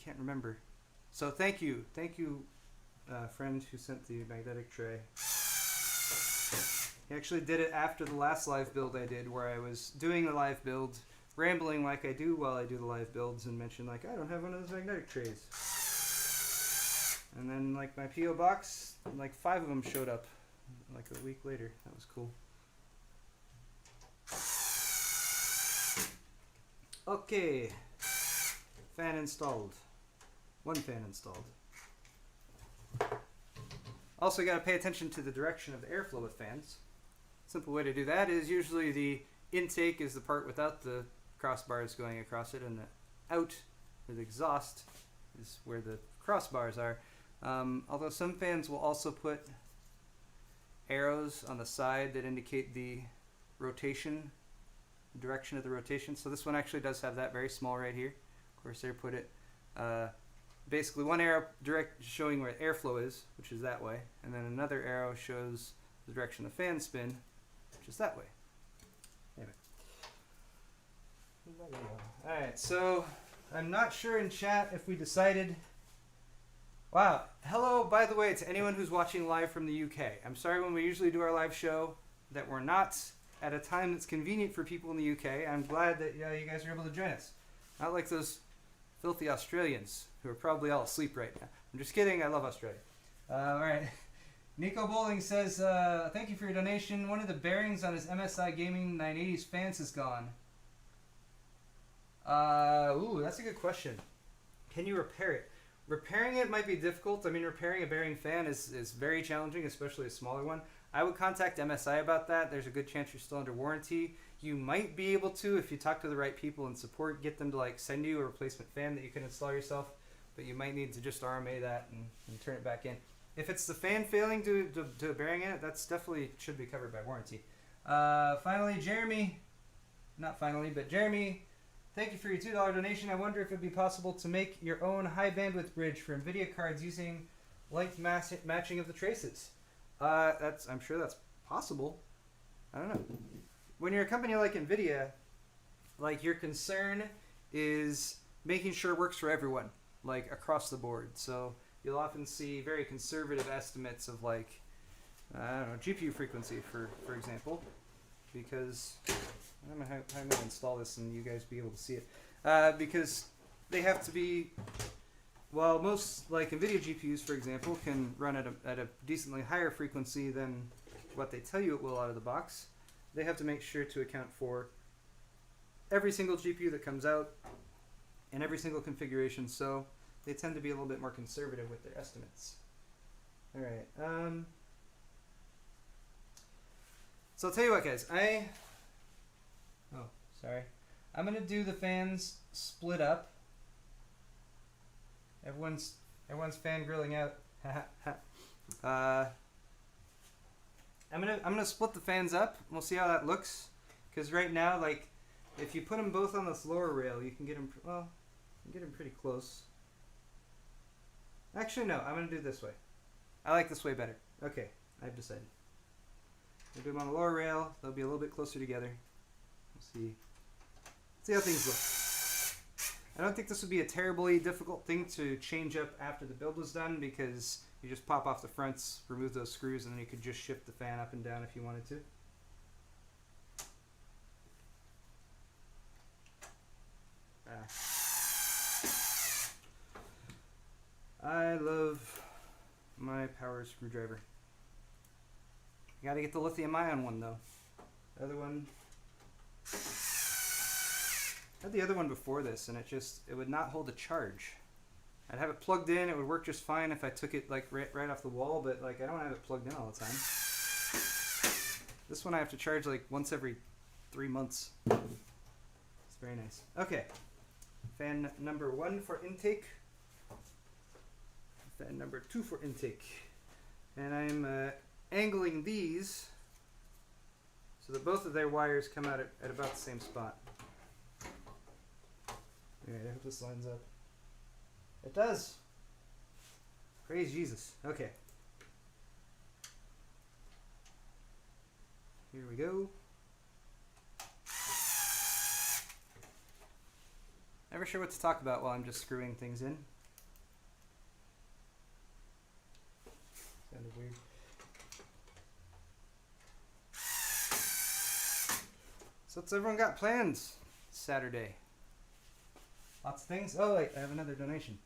[SPEAKER 1] can't remember. So thank you, friend who sent the magnetic tray. He actually did it after the last live build I did, where I was doing the live build, rambling like I do while I do the live builds, and mentioned like I don't have one of those magnetic trays. And then like my PO box, like 5 of them showed up like a week later. That was cool. Okay, fan installed. One fan installed. Also got to pay attention to the direction of the airflow with fans. Simple way to do that is usually the intake is the part without the crossbars going across it, and the out, or the exhaust, is where the crossbars are. Although some fans will also put arrows on the side that indicate the rotation the direction of the rotation. So this one actually does have that very small right here. Of course, there put it basically one arrow direct showing where airflow is, which is that way, and then another arrow shows the direction the fan spin, which is that way. Anyway. Alright, so I'm not sure in chat if we decided. Wow, hello, by the way, to anyone who's watching live from the UK. I'm sorry when we usually do our live show that we're not at a time that's convenient for people in the UK. I'm glad that you guys are able to join us. Not like those filthy Australians who are probably all asleep right now. I'm just kidding, I love Australia. Alright, Nico Bowling says, thank you for your donation. One of the bearings on his MSI Gaming 980s fans is gone. Ooh, that's a good question. Can you repair it? Repairing it might be difficult. I mean, repairing a bearing fan is very challenging, especially a smaller one. I would contact MSI about that. There's a good chance you're still under warranty. You might be able to, if you talk to the right people in support, get them to like send you a replacement fan that you can install yourself, but you might need to just RMA that and turn it back in. If it's the fan failing to a bearing in it, that's definitely should be covered by warranty. Finally, Jeremy, thank you for your $2 donation. I wonder if it would be possible to make your own high bandwidth bridge for NVIDIA cards using length matching of the traces. I'm sure that's possible. I don't know. When you're a company like NVIDIA, like your concern is making sure it works for everyone, like across the board. So you'll often see very conservative estimates of like, I don't know, GPU frequency for example, because I don't know how I'm going to install this and you guys be able to see it. Because they have to be, well, most like NVIDIA GPUs, for example, can run at a decently higher frequency than what they tell you it will out of the box. They have to make sure to account for every single GPU that comes out and every single configuration, so they tend to be a little bit more conservative with their estimates. All right. So I'll tell you what, guys. I'm gonna do the fans split up. Everyone's fan grilling out. I'm gonna split the fans up. And we'll see how that looks. Because right now, like, if you put them both on this lower rail, you can get them. Well, you can get them pretty close. Actually, no. I'm gonna do it this way. I like this way better. Okay, I've decided. We'll do them on the lower rail. They'll be a little bit closer together. We'll see how things look. I don't think this would be a terribly difficult thing to change up after the build was done, because you just pop off the fronts, remove those screws, and then you could just shift the fan up and down if you wanted to. I love my power screwdriver. You gotta get the lithium ion one though. The other one, I had the other one before this, and it would not hold a charge. I'd have it plugged in, it would work just fine if I took it like right off the wall, but like I don't have it plugged in all the time. This one I have to charge like once every 3 months. It's very nice. Okay, fan number 1 for intake. Fan number 2 for intake. And I'm angling these so that both of their wires come out at about the same spot. Alright, I hope this lines up. It does. Praise Jesus. Okay. Here we go. Never sure what to talk about while I'm just screwing things in. Sounded weird. So what's everyone got plans Saturday? Lots of things. Oh wait, I have another donation.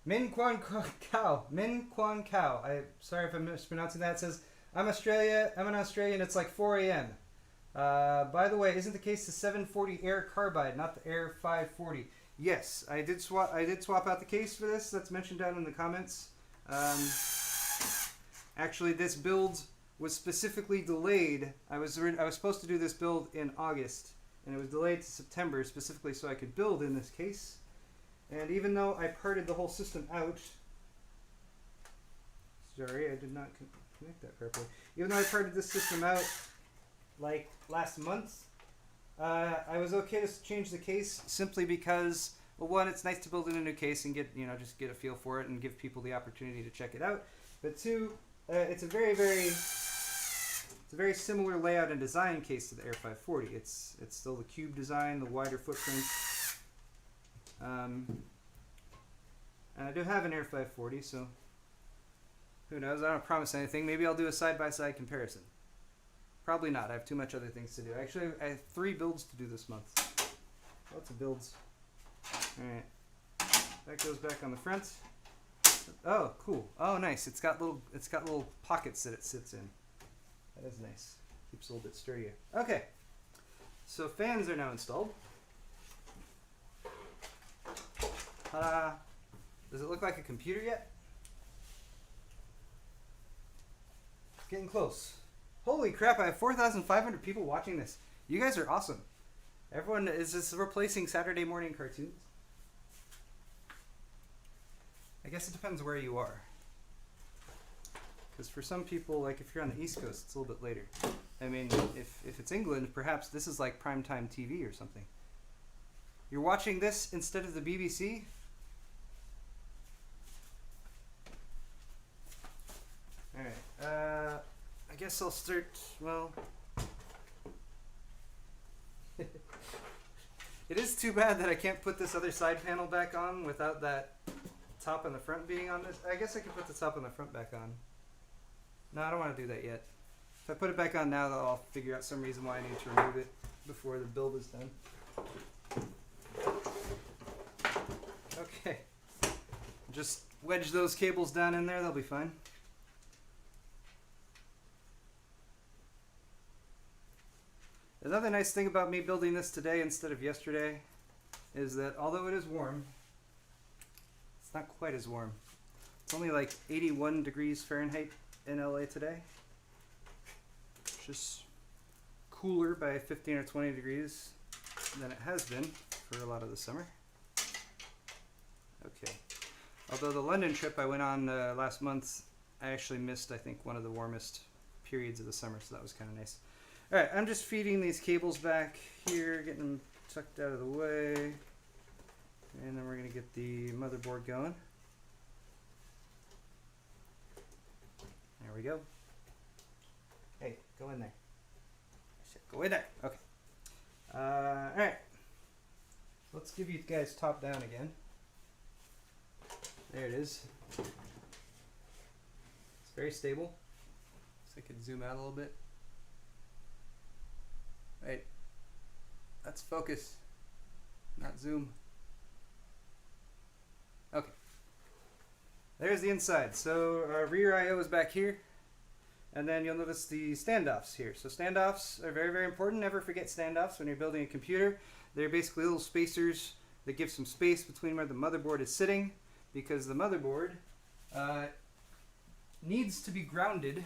[SPEAKER 1] Min Kwan Kao. Sorry if I'm mispronouncing that. It says, I'm an Australian, it's like 4 a.m. By the way, isn't the case the 740 Air Carbide, not the Air 540? Yes, I did swap out the case for this. That's mentioned down in the comments. Actually, this build was specifically delayed. I was supposed to do this build in August, and it was delayed to September specifically so I could build in this case. And even though I parted the whole system out, sorry, I did not connect that properly. Even though I parted this system out like last month, I was okay to change the case simply because, well, one, it's nice to build in a new case and get, just get a feel for it and give people the opportunity to check it out. But two, it's a very similar layout and design case to the Air 540. It's still the cube design, the wider footprint. And I do have an Air 540, so who knows? I don't promise anything. Maybe I'll do a side-by-side comparison. Probably not. I have too much other things to do. Actually, I have 3 builds to do this month. Lots of builds. Alright. That goes back on the front. Oh, cool. Oh, nice. It's got little pockets that it sits in. That is nice. Keeps it a little bit sturdier. Okay. So fans are now installed. Ta-da! Does it look like a computer yet? Getting close. Holy crap, I have 4,500 people watching this. You guys are awesome. Everyone is just replacing Saturday morning cartoons. I guess it depends where you are. Because for some people, like if you're on the East Coast, it's a little bit later. I mean, if it's England, perhaps this is like primetime TV or something. You're watching this instead of the BBC? Alright, I guess I'll start, well... It is too bad that I can't put this other side panel back on without that top and the front being on this. I guess I could put the top and the front back on. No, I don't want to do that yet. If I put it back on now, I'll figure out some reason why I need to remove it before the build is done. Okay. Just wedge those cables down in there, they'll be fine. Another nice thing about me building this today instead of yesterday is that although it is warm, it's not quite as warm. It's only like 81 degrees Fahrenheit in LA today. Just cooler by 15 or 20 degrees than it has been for a lot of the summer. Okay. Although the London trip I went on last month, I actually missed, I think, one of the warmest periods of the summer, so that was kind of nice. Alright, I'm just feeding these cables back here, getting them tucked out of the way. And then we're going to get the motherboard going. There we go. Hey, go in there. I said go in there. Okay. Alright. Let's give you guys top down again. There it is. It's very stable. So I could zoom out a little bit. Right. That's focus, not zoom. Okay. There's the inside. So our rear I/O is back here. And then you'll notice the standoffs here. So standoffs are very, very important. Never forget standoffs when you're building a computer. They're basically little spacers that give some space between where the motherboard is sitting, because the motherboard needs to be grounded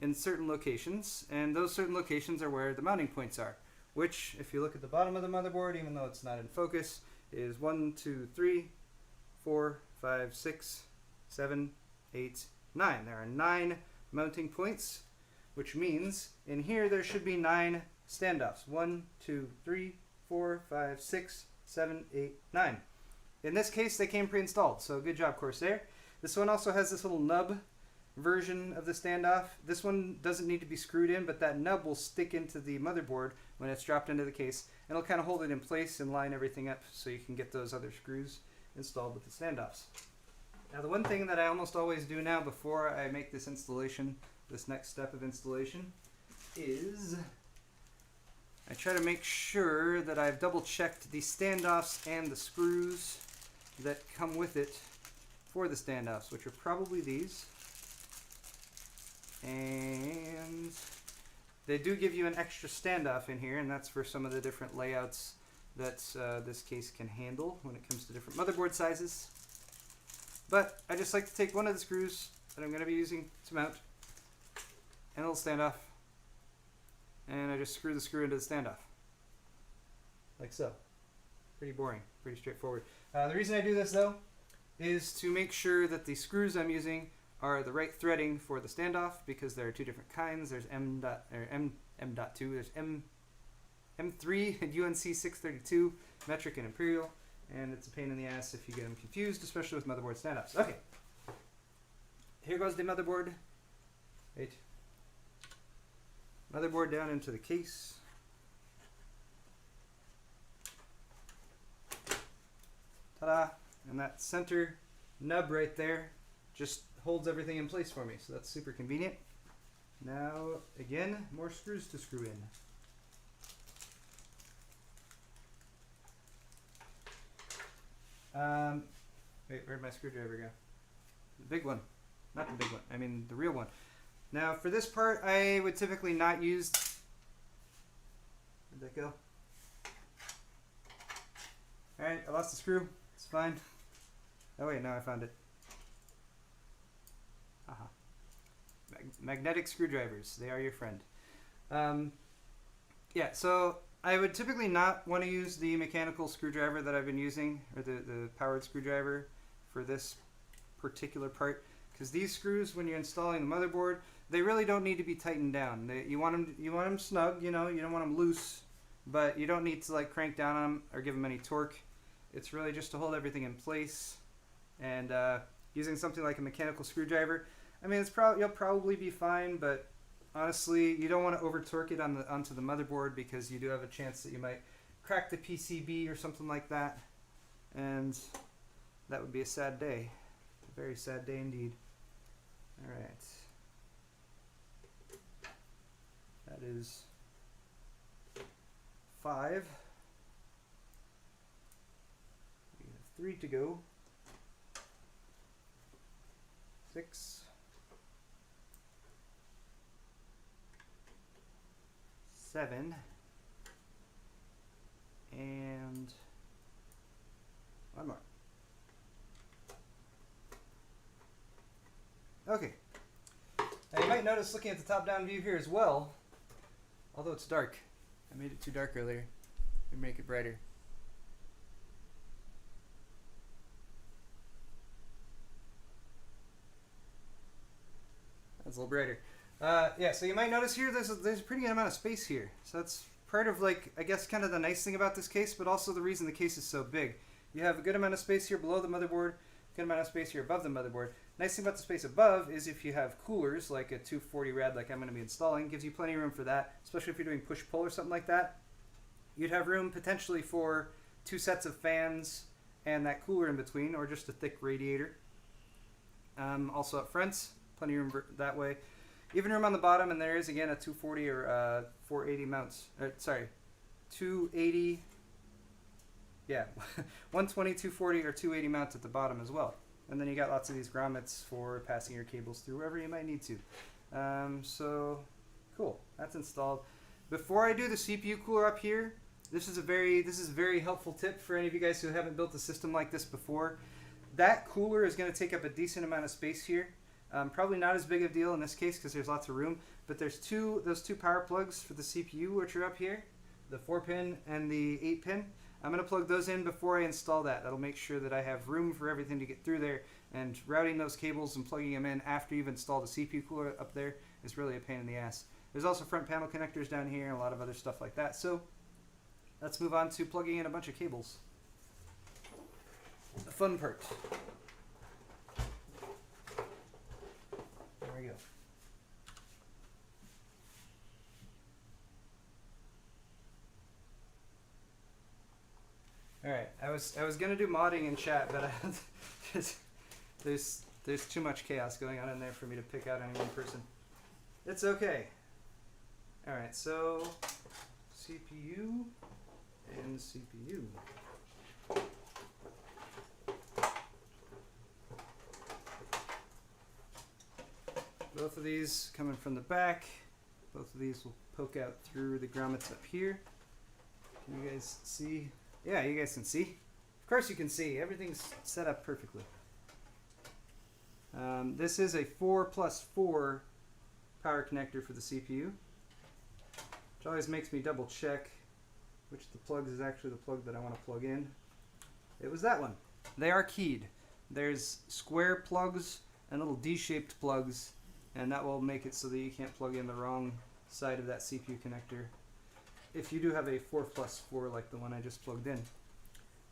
[SPEAKER 1] in certain locations, and those certain locations are where the mounting points are, which, if you look at the bottom of the motherboard, even though it's not in focus, is 1, 2, 3, 4, 5, 6, 7, 8, 9. There are 9 mounting points, which means in here there should be 9 standoffs. 1, 2, 3, 4, 5, 6, 7, 8, 9. In this case, they came pre-installed, so good job, Corsair. This one also has this little nub version of the standoff. This one doesn't need to be screwed in, but that nub will stick into the motherboard when it's dropped into the case, and it'll kind of hold it in place and line everything up so you can get those other screws installed with the standoffs. Now, the one thing that I almost always do now before I make this installation, this next step of installation, is I try to make sure that I've double checked the standoffs and the screws that come with it for the standoffs, which are probably these. And they do give you an extra standoff in here, and that's for some of the different layouts that this case can handle when it comes to different motherboard sizes. But I just like to take one of the screws that I'm going to be using to mount, and a little standoff, and I just screw the screw into the standoff. Like so. Pretty boring, pretty straightforward. The reason I do this, though, is to make sure that the screws I'm using are the right threading for the standoff, because there are 2 different kinds. There's M.2, there's M3 and UNC 632, metric and imperial, and it's a pain in the ass if you get them confused, especially with motherboard standoffs. Okay, here goes the motherboard. Wait. Motherboard down into the case. Ta-da! And that center nub right there just holds everything in place for me, so that's super convenient. Now, again, more screws to screw in. Wait, where'd my screwdriver go? The big one. Not the big one, I mean the real one. Now, for this part, I would typically not use... Where'd that go? Alright, I lost the screw. It's fine. Oh wait, now I found it. Haha. Magnetic screwdrivers, they are your friend. Yeah, so I would typically not want to use the mechanical screwdriver that I've been using, or the powered screwdriver for this particular part, because these screws, when you're installing the motherboard, they really don't need to be tightened down. You want them snug, you know, you don't want them loose, but you don't need to like crank down on them or give them any torque. It's really just to hold everything in place, and using something like a mechanical screwdriver, I mean, you'll probably be fine, but honestly, you don't want to over torque it onto the motherboard, because you do have a chance that you might crack the PCB or something like that, and that would be a sad day. A very sad day indeed. Alright. That is 5. We have 3 to go. 6. 7. And 1 more. Okay. Now you might notice, looking at the top-down view here as well, although it's dark. I made it too dark earlier. Let me make it brighter. That's a little brighter. Yeah, so you might notice here there's a pretty good amount of space here. So that's part of, like, I guess kind of the nice thing about this case, but also the reason the case is so big. You have a good amount of space here below the motherboard, good amount of space here above the motherboard. Nice thing about the space above is if you have coolers, like a 240 rad like I'm going to be installing, gives you plenty of room for that, especially if you're doing push-pull or something like that. You'd have room potentially for 2 sets of fans and that cooler in between, or just a thick radiator. Also up front, plenty of room that way. Even room on the bottom, and there is again a 240 or 480 mounts. Sorry, 280. Yeah, 120, 240, or 280 mounts at the bottom as well. And then you got lots of these grommets for passing your cables through wherever you might need to. So cool, that's installed. Before I do the CPU cooler up here, this is a very helpful tip for any of you guys who haven't built a system like this before. That cooler is going to take up a decent amount of space here. Probably not as big of a deal in this case because there's lots of room, but there's those two power plugs for the CPU, which are up here, the 4-pin and the 8-pin. I'm going to plug those in before I install that. That'll make sure that I have room for everything to get through there, and routing those cables and plugging them in after you've installed the CPU cooler up there is really a pain in the ass. There's also front panel connectors down here and a lot of other stuff like that. So let's move on to plugging in a bunch of cables. The fun part. There we go. All right, I was gonna do modding in chat, but there's too much chaos going on in there for me to pick out any one person. It's okay. All right, so CPU and CPU. Both of these coming from the back. Both of these will poke out through the grommets up here. Can you guys see? Yeah, you guys can see. Of course you can see. Everything's set up perfectly. This is a 4+4 power connector for the CPU, which always makes me double check which of the plugs is actually the plug that I want to plug in. It was that one. They are keyed. There's square plugs and little D-shaped plugs, and that will make it so that you can't plug in the wrong side of that CPU connector. if you do have a 4+4 like the one I just plugged in.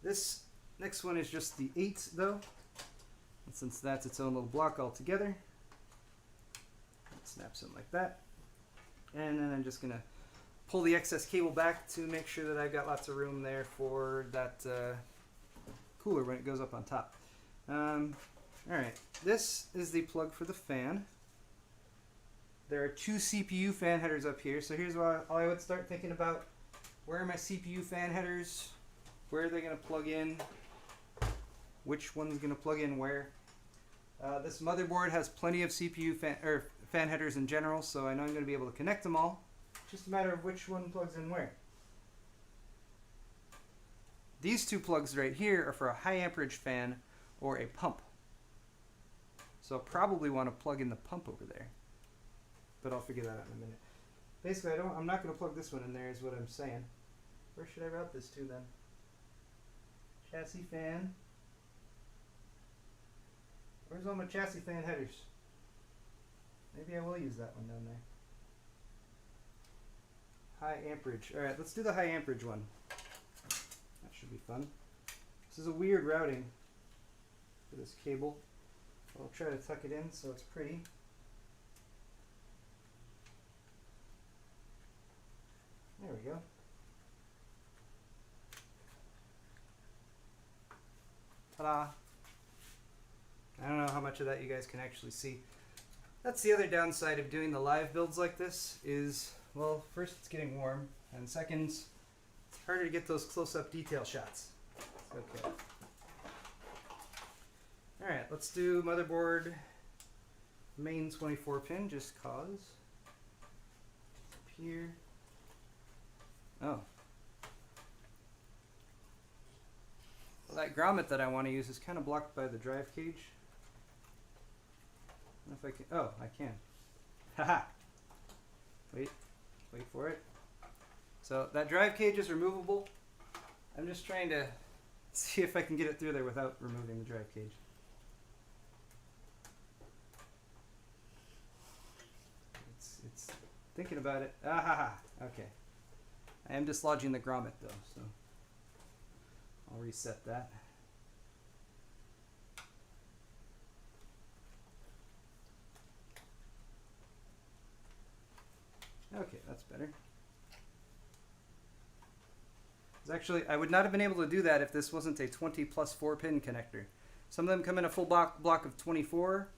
[SPEAKER 1] This next one is just the 8 though. And since that's its own little block altogether, it snaps in like that. And then I'm just going to pull the excess cable back to make sure that I've got lots of room there for that cooler when it goes up on top. Alright, this is the plug for the fan. There are 2 CPU fan headers up here, so here's what I would start thinking about. Where are my CPU fan headers? Where are they going to plug in? Which one's going to plug in where? This motherboard has plenty of CPU fan headers in general, so I know I'm going to be able to connect them all. Just a matter of which one plugs in where. These 2 plugs right here are for a high amperage fan or a pump. So I'll probably want to plug in the pump over there. But I'll figure that out in a minute. Basically, I'm not going to plug this one in there is what I'm saying. Where should I route this to then? Chassis fan. Where's all my chassis fan headers? Maybe I will use that one down there. High amperage. Alright, let's do the high amperage one. That should be fun. This is a weird routing for this cable. I'll try to tuck it in so it's pretty. There we go. Ta-da! I don't know how much of that you guys can actually see. That's the other downside of doing the live builds like this is, well, first it's getting warm, and second, it's harder to get those close-up detail shots. Okay. Alright, let's do motherboard main 24 pin, just cause. Up here. Oh. Well, that grommet that I want to use is kind of blocked by the drive cage. I don't know if I can. Oh, I can. Haha. Wait for it. So that drive cage is removable. I'm just trying to see if I can get it through there without removing the drive cage. It's thinking about it. Ah, okay. I am dislodging the grommet though, so I'll reset that. Okay, that's better. Actually, I would not have been able to do that if this wasn't a 20+4 pin connector. Some of them come in a full block of 24.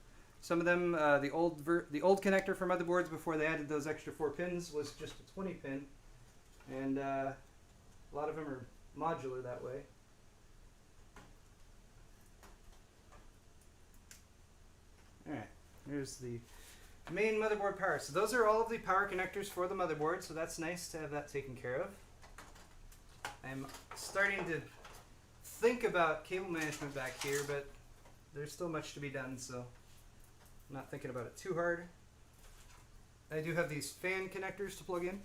[SPEAKER 1] Some of them, the old connector for motherboards before they added those extra 4 pins was just a 20 pin. And a lot of them are modular that way. Alright, here's the main motherboard power. So those are all of the power connectors for the motherboard, so that's nice to have that taken care of. I'm starting to think about cable management back here, but there's still much to be done, so I'm not thinking about it too hard. I do have these fan connectors to plug in.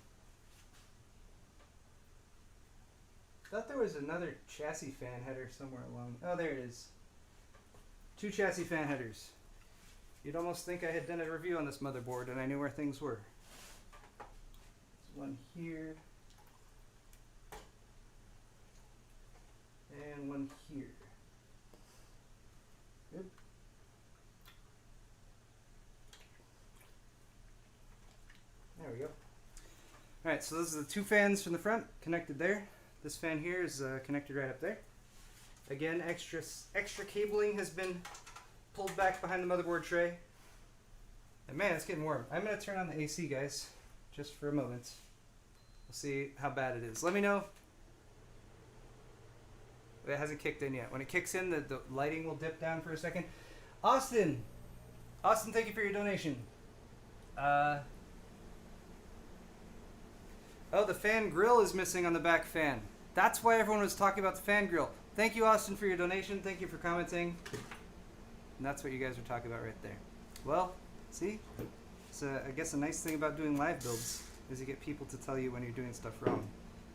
[SPEAKER 1] Thought there was another chassis fan header somewhere along. Oh, there it is. 2 chassis fan headers. You'd almost think I had done a review on this motherboard and I knew where things were. There's one here. And one here. Yep. There we go. Alright, so those are the 2 fans from the front connected there. This fan here is connected right up there. Again, extra cabling has been pulled back behind the motherboard tray. And man, it's getting warm. I'm going to turn on the AC, guys, just for a moment. We'll see how bad it is. Let me know. It hasn't kicked in yet. When it kicks in, the lighting will dip down for a second. Austin, thank you for your donation. Oh, the fan grill is missing on the back fan. That's why everyone was talking about the fan grill. Thank you, Austin, for your donation. Thank you for commenting. And that's what you guys are talking about right there. Well, see? It's I guess a nice thing about doing live builds is you get people to tell you when you're doing stuff wrong.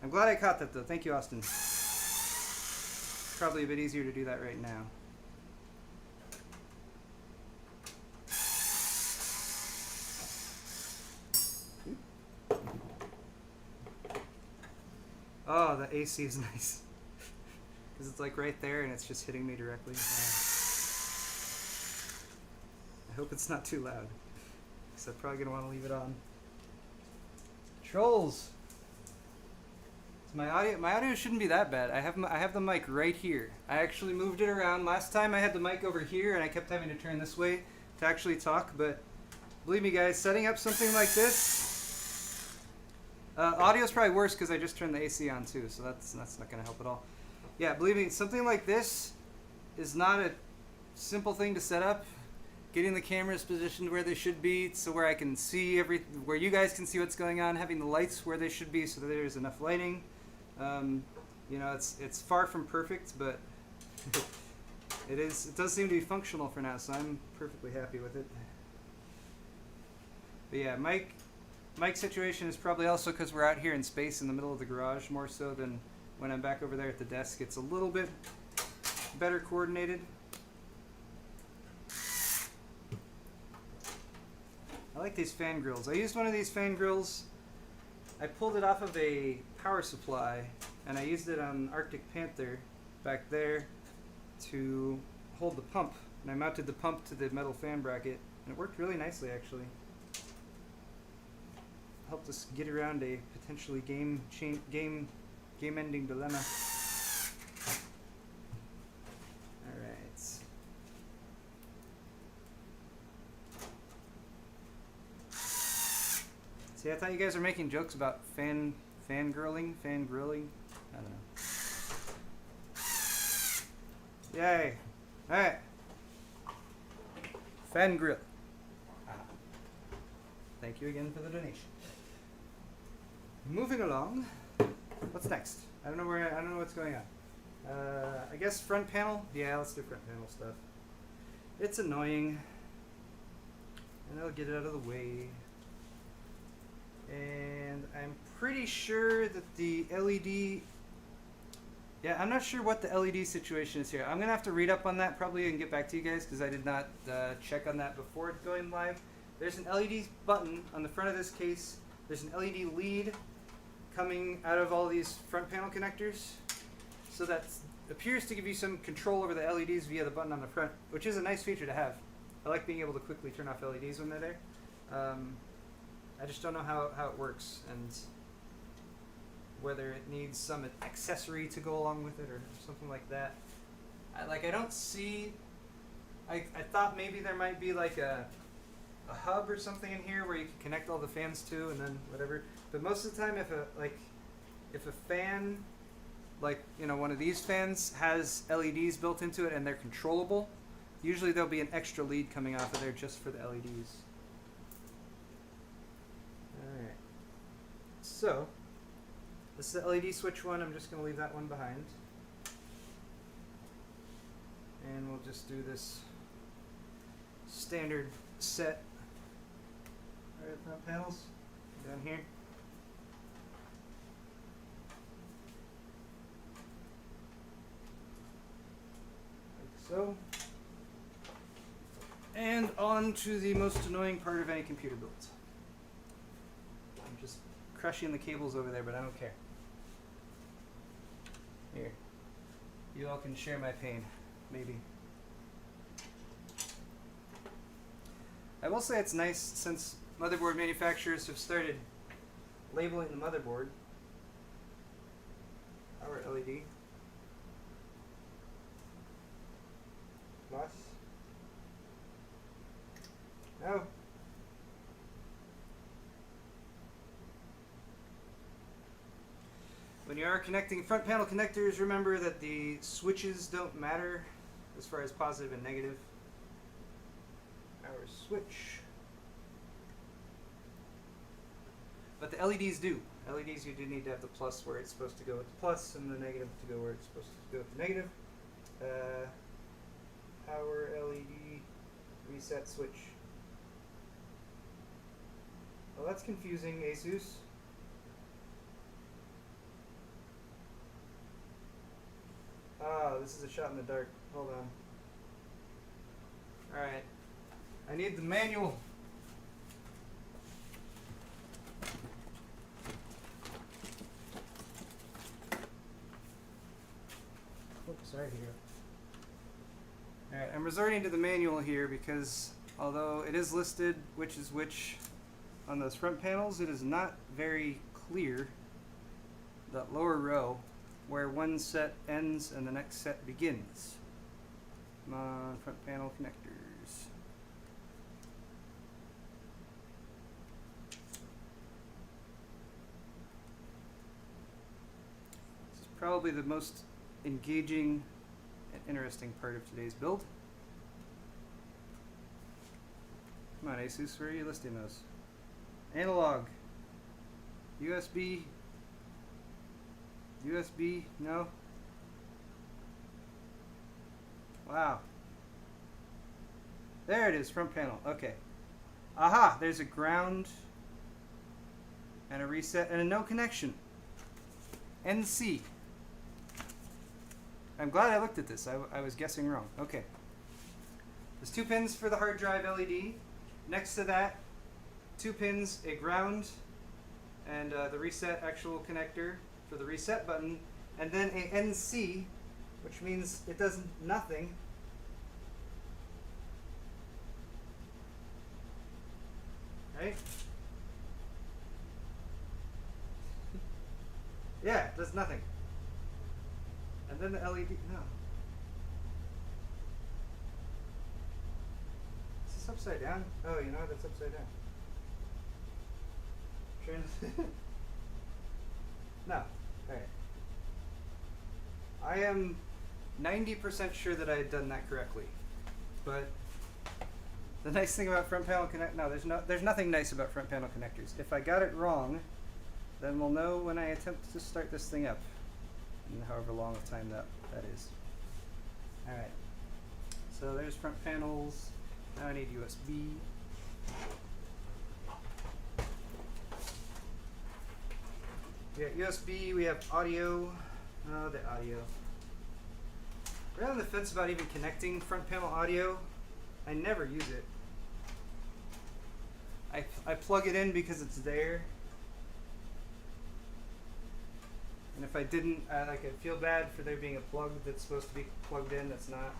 [SPEAKER 1] I'm glad I caught that, though. Thank you, Austin. Probably a bit easier to do that right now. Oh, the AC is nice. Because it's like right there and it's just hitting me directly. I hope it's not too loud. Because I'm probably going to want to leave it on. Trolls! So my audio shouldn't be that bad. I have the mic right here. I actually moved it around. Last time I had the mic over here and I kept having to turn this way to actually talk. But believe me guys, setting up something like this... audio's probably worse because I just turned the AC on too, so that's not going to help at all. Yeah, believe me, something like this is not a simple thing to set up. Getting the cameras positioned where they should be, so where I can see where you guys can see what's going on. Having the lights where they should be, so that there's enough lighting. You know, it's far from perfect, but it does seem to be functional for now, so I'm perfectly happy with it. But yeah, mic situation is probably also because we're out here in space in the middle of the garage more so than when I'm back over there at the desk. It's a little bit better coordinated. I like these fan grills. I used one of these fan grills. I pulled it off of a power supply and I used it on Arctic Panther back there to hold the pump. And I mounted the pump to the metal fan bracket and it worked really nicely actually. Helped us get around a potentially game-ending dilemma. All right. See, I thought you guys were making jokes about fangirling. I don't know. Yay! All right. Fan grill. Thank you again for the donation. Moving along, what's next? I don't know what's going on. I guess front panel. Yeah, let's do front panel stuff. It's annoying, and I'll get it out of the way. And I'm pretty sure that the LED. Yeah, I'm not sure what the LED situation is here. I'm gonna have to read up on that probably and get back to you guys because I did not check on that before going live. There's an LED button on the front of this case. There's an LED lead coming out of all these front panel connectors. So that appears to give you some control over the LEDs via the button on the front, which is a nice feature to have. I like being able to quickly turn off LEDs when they're there. I just don't know how it works and whether it needs some accessory to go along with it or something like that. I don't see... I thought maybe there might be like a hub or something in here where you can connect all the fans to and then whatever. But most of the time if a fan, like, you know, one of these fans has LEDs built into it and they're controllable, usually there'll be an extra lead coming off of there just for the LEDs. Alright. So, this is the LED switch one. I'm just going to leave that one behind. And we'll just do this standard set. Alright, front panels down here. Like so. And on to the most annoying part of any computer build. I'm just crushing the cables over there, but I don't care. Here. You all can share my pain, maybe. I will say it's nice since motherboard manufacturers have started labeling the motherboard. Power LED. Plus. Oh. When you are connecting front panel connectors, remember that the switches don't matter as far as positive and negative. Power switch. But the LEDs do. LEDs, you do need to have the plus where it's supposed to go with the plus and the negative to go where it's supposed to go with the negative. Power LED reset switch. Well, that's confusing, Asus. Ah, this is a shot in the dark. Hold on. Alright. I need the manual. resorting to the manual here because although it is listed which is which on those front panels, it is not very clear, that lower row, where one set ends and the next set begins. Come on, front panel connectors. This is probably the most engaging and interesting part of today's build. Come on, Asus, where are you listing those? Analog. USB. USB, no. Wow. There it is, front panel. Okay. Aha, there's a ground and a reset and a no connection. NC. I'm glad I looked at this. I was guessing wrong. Okay. There's 2 pins for the hard drive LED. Next to that, 2 pins, a ground, and the reset actual connector for the reset button, and then a NC, which means it does nothing. Right? Yeah, it does nothing. And then the LED, no. Is this upside down? Oh, you know what? It's upside down. No. Alright. I am 90% sure that I had done that correctly. But the nice thing about front panel there's nothing nice about front panel connectors. If I got it wrong, then we'll know when I attempt to start this thing up. And however long of time that is. Alright. So there's front panels. Now I need USB. We got USB, we have audio. Oh, the audio. We're on the fence about even connecting front panel audio. I never use it. I plug it in because it's there. And if I didn't, I'd feel bad for there being a plug that's supposed to be plugged in that's not.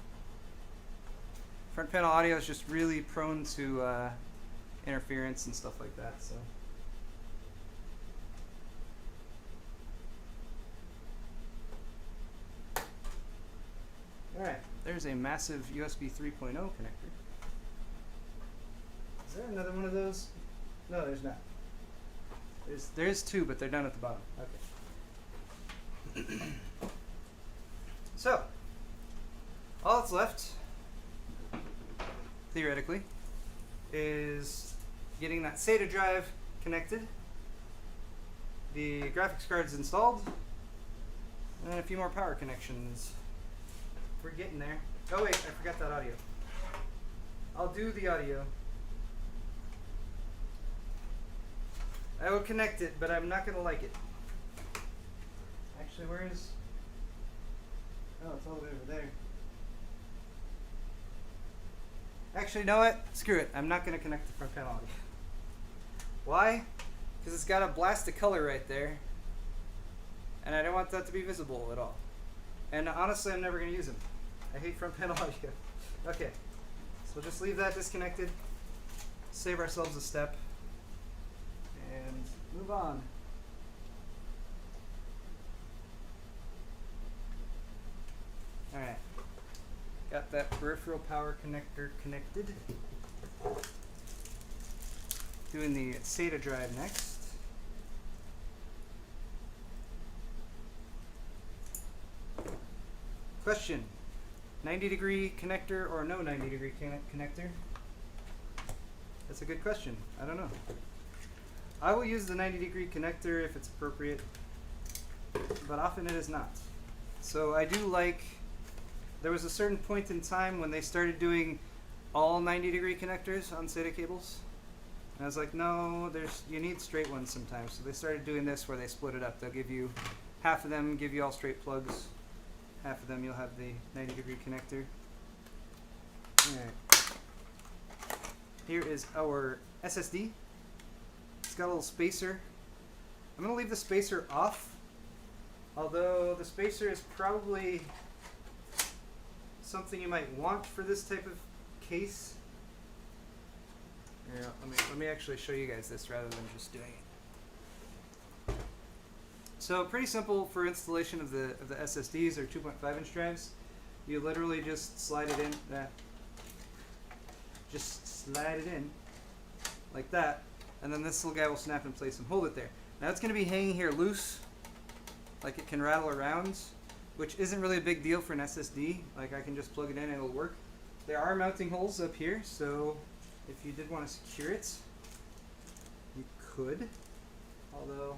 [SPEAKER 1] Front panel audio is just really prone to interference and stuff like that, so. Alright, there's a massive USB 3.0 connector. Is there another one of those? No, there's not. There's 2, but they're down at the bottom. Okay. So, all that's left, theoretically, is getting that SATA drive connected, the graphics cards installed, and then a few more power connections. We're getting there. Oh wait, I forgot that audio. I'll do the audio. I will connect it, but I'm not going to like it. Actually, where is... Oh, it's all the way over there. Actually, you know what? Screw it. I'm not going to connect the front panel audio. Why? Because it's got a blast of color right there. And I don't want that to be visible at all. And honestly, I'm never going to use them. I hate front panel audio. Okay, so we'll just leave that disconnected, save ourselves a step, and move on. Alright, got that peripheral power connector connected. Doing the SATA drive next. Question. 90-degree connector or no 90-degree connector? That's a good question. I don't know. I will use the 90-degree connector if it's appropriate, but often it is not. So I do like, there was a certain point in time when they started doing all 90-degree connectors on SATA cables. And I was like, no, you need straight ones sometimes. So they started doing this where they split it up. They'll give you, half of them give you all straight plugs. Half of them you'll have the 90-degree connector. Alright. Here is our SSD. It's got a little spacer. I'm going to leave the spacer off, although the spacer is probably something you might want for this type of case. Here, let me actually show you guys this rather than just doing it. So pretty simple for installation of the SSDs or 2.5-inch drives. You literally just slide it in. Just slide it in like that, and then this little guy will snap in place and hold it there. Now it's going to be hanging here loose, like it can rattle around, which isn't really a big deal for an SSD. Like I can just plug it in and it'll work. There are mounting holes up here, so if you did want to secure it, you could, although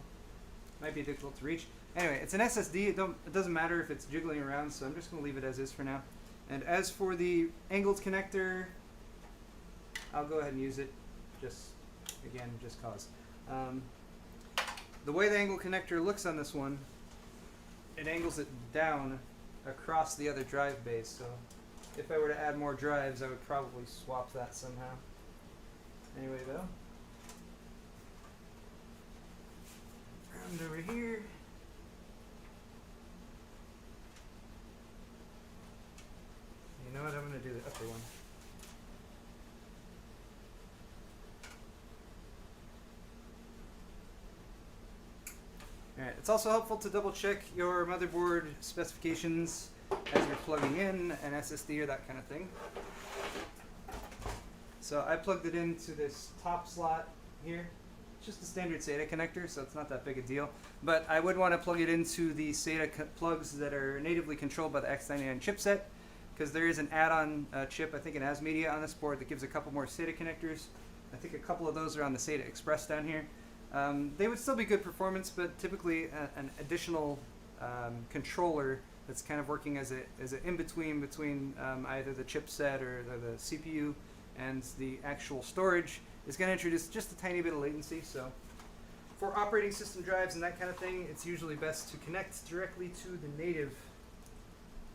[SPEAKER 1] it might be difficult to reach. Anyway, it's an SSD. It doesn't matter if it's jiggling around, so I'm just going to leave it as is for now. And as for the angled connector, I'll go ahead and use it, just cause. The way the angle connector looks on this one, it angles it down across the other drive bays. So if I were to add more drives, I would probably swap that somehow. Anyway, though, round over here. You know what? I'm going to do the upper one. Alright, it's also helpful to double check your motherboard specifications as you're plugging in an SSD or that kind of thing. So I plugged it into this top slot here. It's just a standard SATA connector, so it's not that big a deal. But I would want to plug it into the SATA plugs that are natively controlled by the X99 chipset, because there is an add-on chip, I think an ASMedia on this board, that gives a couple more SATA connectors. I think a couple of those are on the SATA Express down here. They would still be good performance, but typically an additional controller that's kind of working as an in-between between either the chipset or the CPU and the actual storage is going to introduce just a tiny bit of latency. So for operating system drives and that kind of thing, it's usually best to connect directly to the native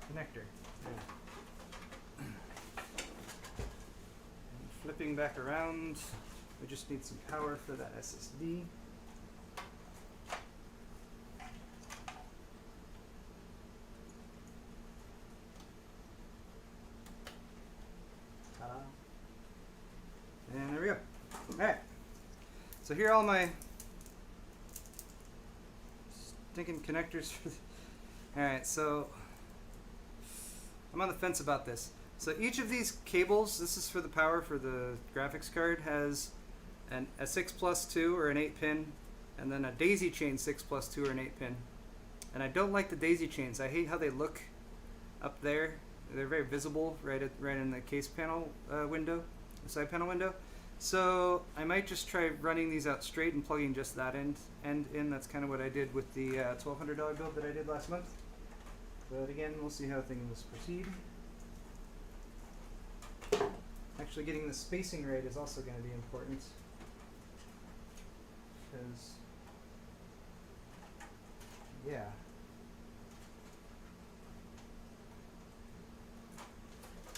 [SPEAKER 1] connector. And flipping back around, we just need some power for that SSD. And there we go. Alright. So here are all my stinking connectors. Alright, so I'm on the fence about this. So each of these cables, this is for the power for the graphics card, has a 6+2 or an 8-pin, and then a daisy chain 6+2 or an 8-pin. And I don't like the daisy chains. I hate how they look up there. They're very visible right in the case panel window, the side panel window. So I might just try running these out straight and plugging just that end in. That's kind of what I did with the $1,200 build that I did last month. But again, we'll see how things proceed. Actually, getting the spacing right is also going to be important, because, yeah.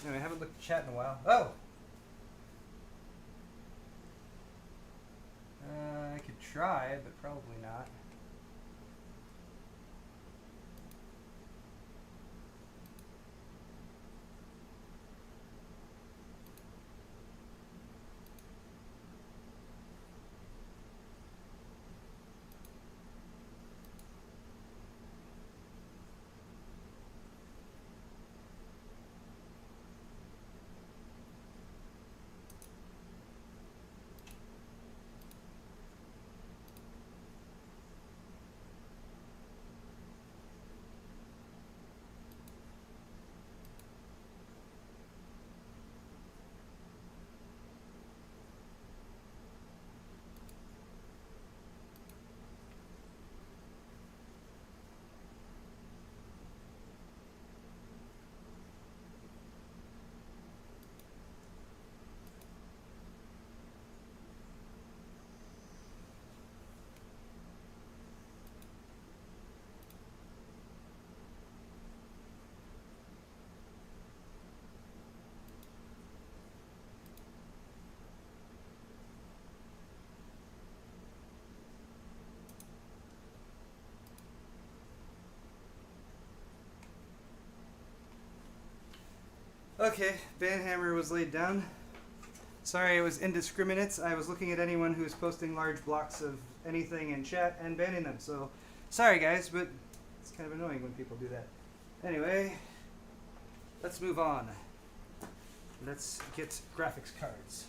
[SPEAKER 1] Anyway, I haven't looked at chat in a while. Oh! I could try, but probably not. Okay, banhammer was laid down. Sorry, it was indiscriminate. I was looking at anyone who's posting large blocks of anything in chat and banning them. So, sorry guys, but it's kind of annoying when people do that. Anyway, let's move on. Let's get graphics cards.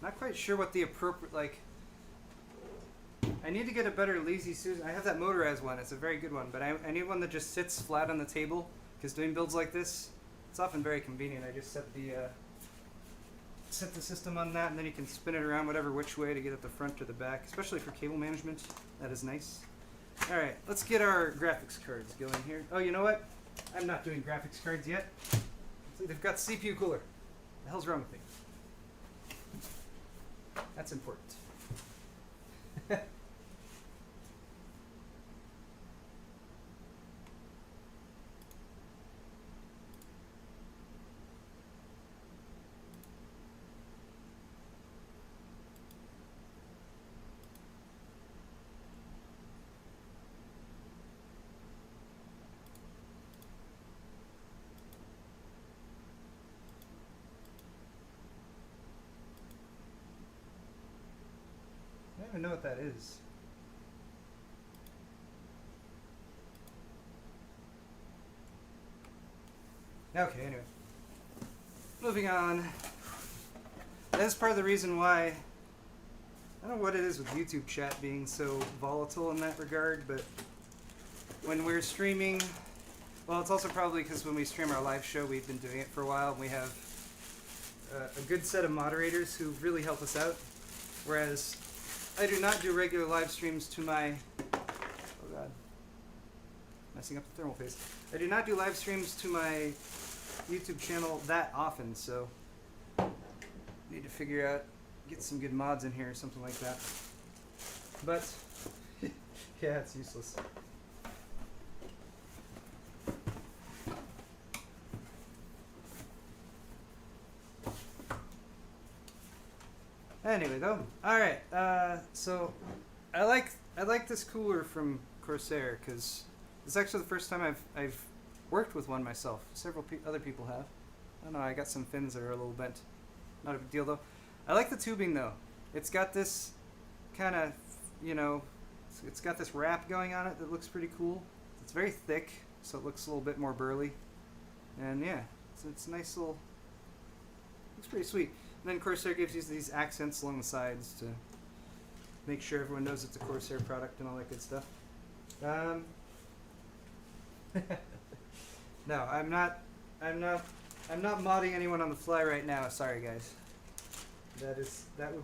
[SPEAKER 1] Not quite sure what the appropriate, like, I need to get a better Lazy Susan. I have that motorized one. It's a very good one, but I need one that just sits flat on the table, because doing builds like this, it's often very convenient. I just set the system on that, and then you can spin it around whatever which way to get at the front or the back, especially for cable management. That is nice. All right, let's get our graphics cards going here. Oh, you know what? I'm not doing graphics cards yet. They've got CPU cooler. The hell's wrong with me? That's important. I don't even know what that is. Okay, anyway. Moving on. That's part of the reason why, I don't know what it is with YouTube chat being so volatile in that regard, but when we're streaming, well, it's also probably because when we stream our live show, we've been doing it for a while, and we have a good set of moderators who really help us out, whereas I do not do regular live streams to my, oh god, messing up the thermal paste. I do not do live streams to my YouTube channel that often, so need to figure out, get some good mods in here or something like that. But, yeah, it's useless. Anyway, though, all right. So, I like this cooler from Corsair because it's actually the first time I've worked with one myself. Several other people have. I don't know. I got some fins that are a little bent. Not a big deal though. I like the tubing though. It's got this kind of, you know, it's got this wrap going on it that looks pretty cool. It's very thick, so it looks a little bit more burly. And yeah, it's a nice little. Looks pretty sweet. And then Corsair gives you these accents along the sides to make sure everyone knows it's a Corsair product and all that good stuff. No, I'm not modding anyone on the fly right now. Sorry, guys. That would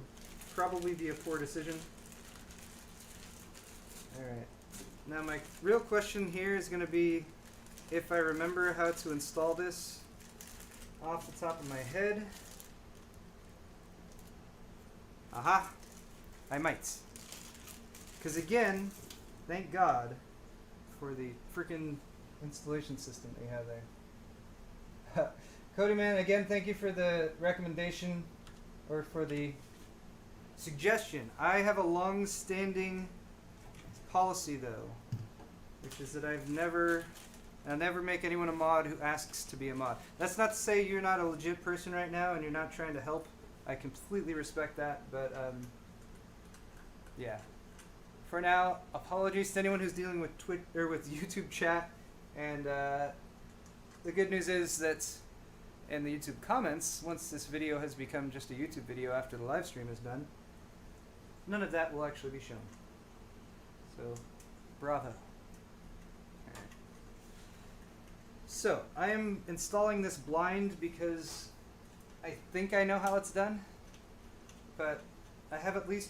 [SPEAKER 1] probably be a poor decision. All right. Now my real question here is going to be if I remember how to install this off the top of my head. Aha! I might. Because again, thank God for the freaking installation system they have there. Cody Man, again, thank you for the recommendation, or for the suggestion. I have a long-standing policy, though, which is that I'll never make anyone a mod who asks to be a mod. That's not to say you're not a legit person right now and you're not trying to help. I completely respect that, but yeah. For now, apologies to anyone who's dealing with with YouTube chat, and the good news is that in the YouTube comments, once this video has become just a YouTube video after the live stream is done, none of that will actually be shown. So, bravo. Alright. So, I am installing this blind because I think I know how it's done, but I have at least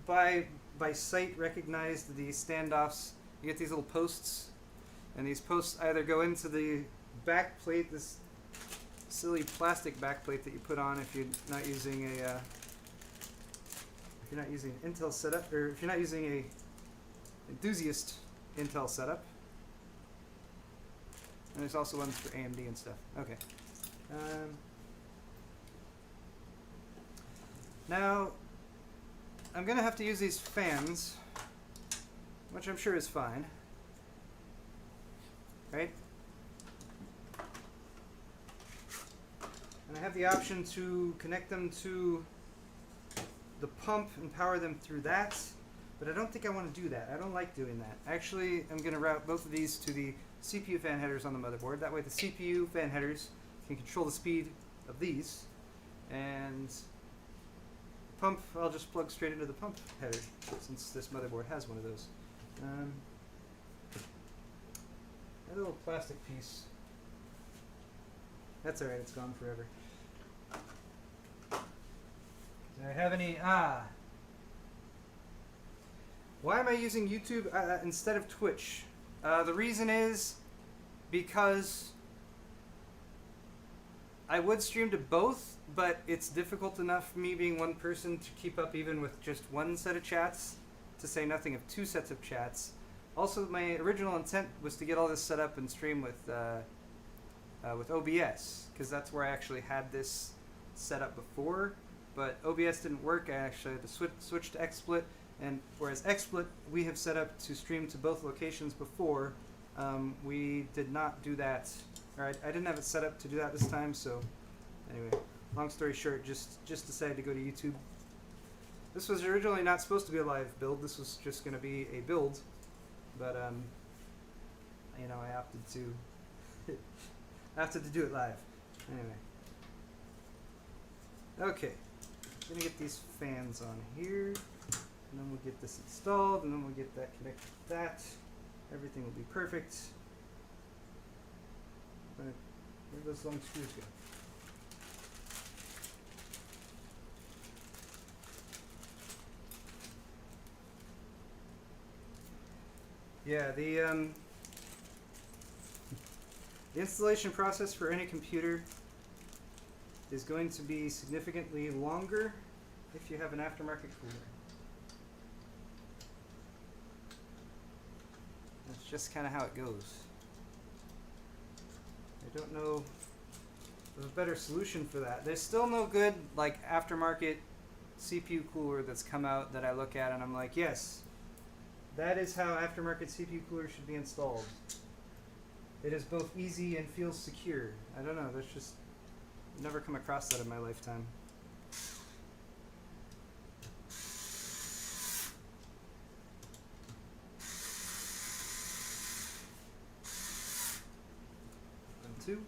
[SPEAKER 1] by sight recognized the standoffs. You get these little posts, and these posts either go into the back plate, this silly plastic back plate that you put on if you're not using an Intel setup, or if you're not using a enthusiast Intel setup. And there's also ones for AMD and stuff. Okay. Now, I'm going to have to use these fans which I'm sure is fine. Right? And I have the option to connect them to the pump and power them through that, but I don't think I want to do that. I don't like doing that. Actually, I'm going to route both of these to the CPU fan headers on the motherboard. That way the CPU fan headers can control the speed of these, and pump I'll just plug straight into the pump header, since this motherboard has one of those. That little plastic piece, that's alright, it's gone forever. Do I have any, why am I using YouTube instead of Twitch? The reason is because I would stream to both, but it's difficult enough for me being one person to keep up even with just one set of chats, to say nothing of two sets of chats. Also, my original intent was to get all this set up and stream with OBS, because that's where I actually had this set up before, but OBS didn't work. I actually had to switch to XSplit, and whereas XSplit we have set up to stream to both locations before, we did not do that. Alright, I didn't have it set up to do that this time, so anyway, long story short, just decided to go to YouTube. This was originally not supposed to be a live build, this was just going to be a build, but you know, I opted to do it live. Anyway. Okay, I'm going to get these fans on here, and then we'll get this installed, and then we'll get that connected to that. Everything will be perfect. Where do those long screws go? Yeah, the installation process for any computer is going to be significantly longer if you have an aftermarket cooler. That's just kind of how it goes. I don't know if there's a better solution for that. There's still no good like aftermarket CPU cooler that's come out that I look at and I'm like, yes, that is how aftermarket CPU coolers should be installed. It is both easy and feels secure. I don't know, that's just, I've never come across that in my lifetime. Two.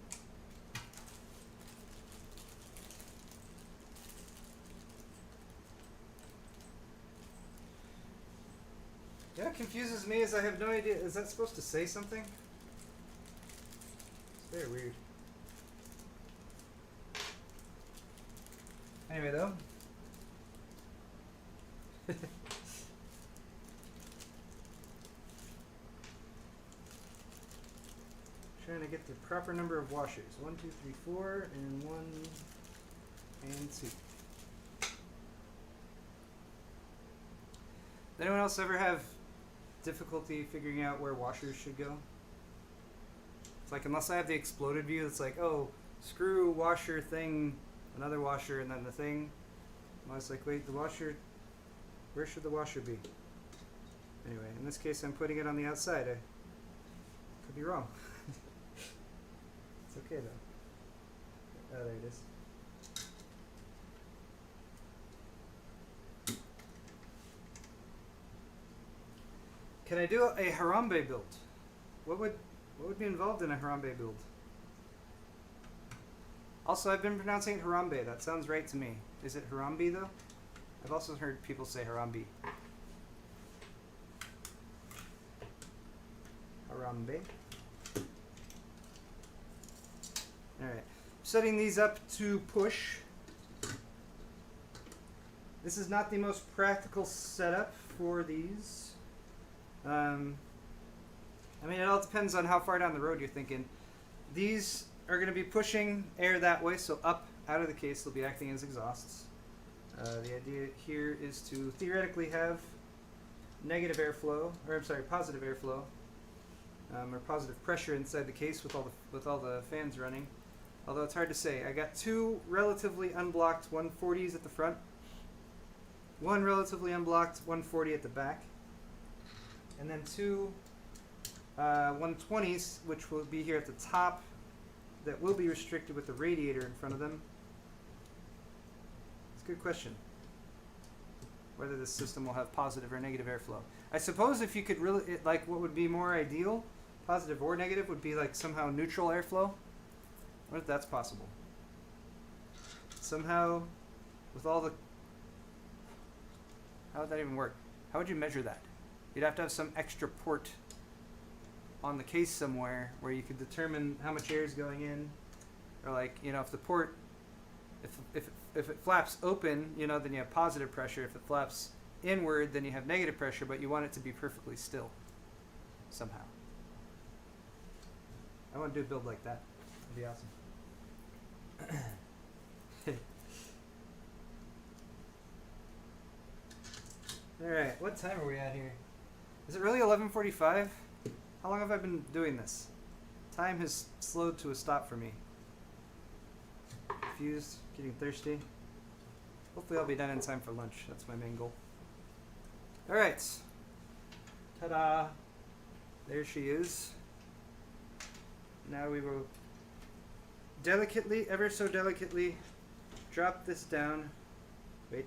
[SPEAKER 1] Yeah, it confuses me as I have no idea. Is that supposed to say something? It's very weird. Anyway, though. Trying to get the proper number of washers. 1, 2, 3, 4, and 1 and 2. Does anyone else ever have difficulty figuring out where washers should go? It's like, unless I have the exploded view, it's like, oh, screw washer thing, another washer, and then the thing. I was like, wait, the washer, where should the washer be? Anyway, in this case, I'm putting it on the outside. I could be wrong. It's okay though. Oh, there it is. Can I do a Harambe build? What would be involved in a Harambe build? Also, I've been pronouncing it Harambe. That sounds right to me. Is it Harambe though? I've also heard people say Harambe. Harambe. Alright, setting these up to push. This is not the most practical setup for these. I mean, it all depends on how far down the road you're thinking. These are going to be pushing air that way, so up out of the case they'll be acting as exhausts. The idea here is to theoretically have negative airflow, or I'm sorry, positive airflow, or positive pressure inside the case with all the fans running. Although it's hard to say. I got two relatively unblocked 140s at the front, one relatively unblocked 140 at the back. and then two 120s, which will be here at the top, that will be restricted with the radiator in front of them. It's a good question, whether this system will have positive or negative airflow. I suppose if you could really, like, what would be more ideal, positive or negative, would be like somehow neutral airflow. What if that's possible? Somehow, with all the... How would that even work? How would you measure that? You'd have to have some extra port on the case somewhere where you could determine how much air is going in. Or like, you know, if the port, if it flaps open, you know, then you have positive pressure. If it flaps inward, then you have negative pressure, but you want it to be perfectly still somehow. I want to do a build like that. It'd be awesome. Alright, what time are we at here? Is it really 11:45? How long have I been doing this? Time has slowed to a stop for me. Confused, getting thirsty. Hopefully I'll be done in time for lunch. That's my main goal. Alright. Ta-da! There she is. Now we will delicately, ever so delicately, drop this down. Wait.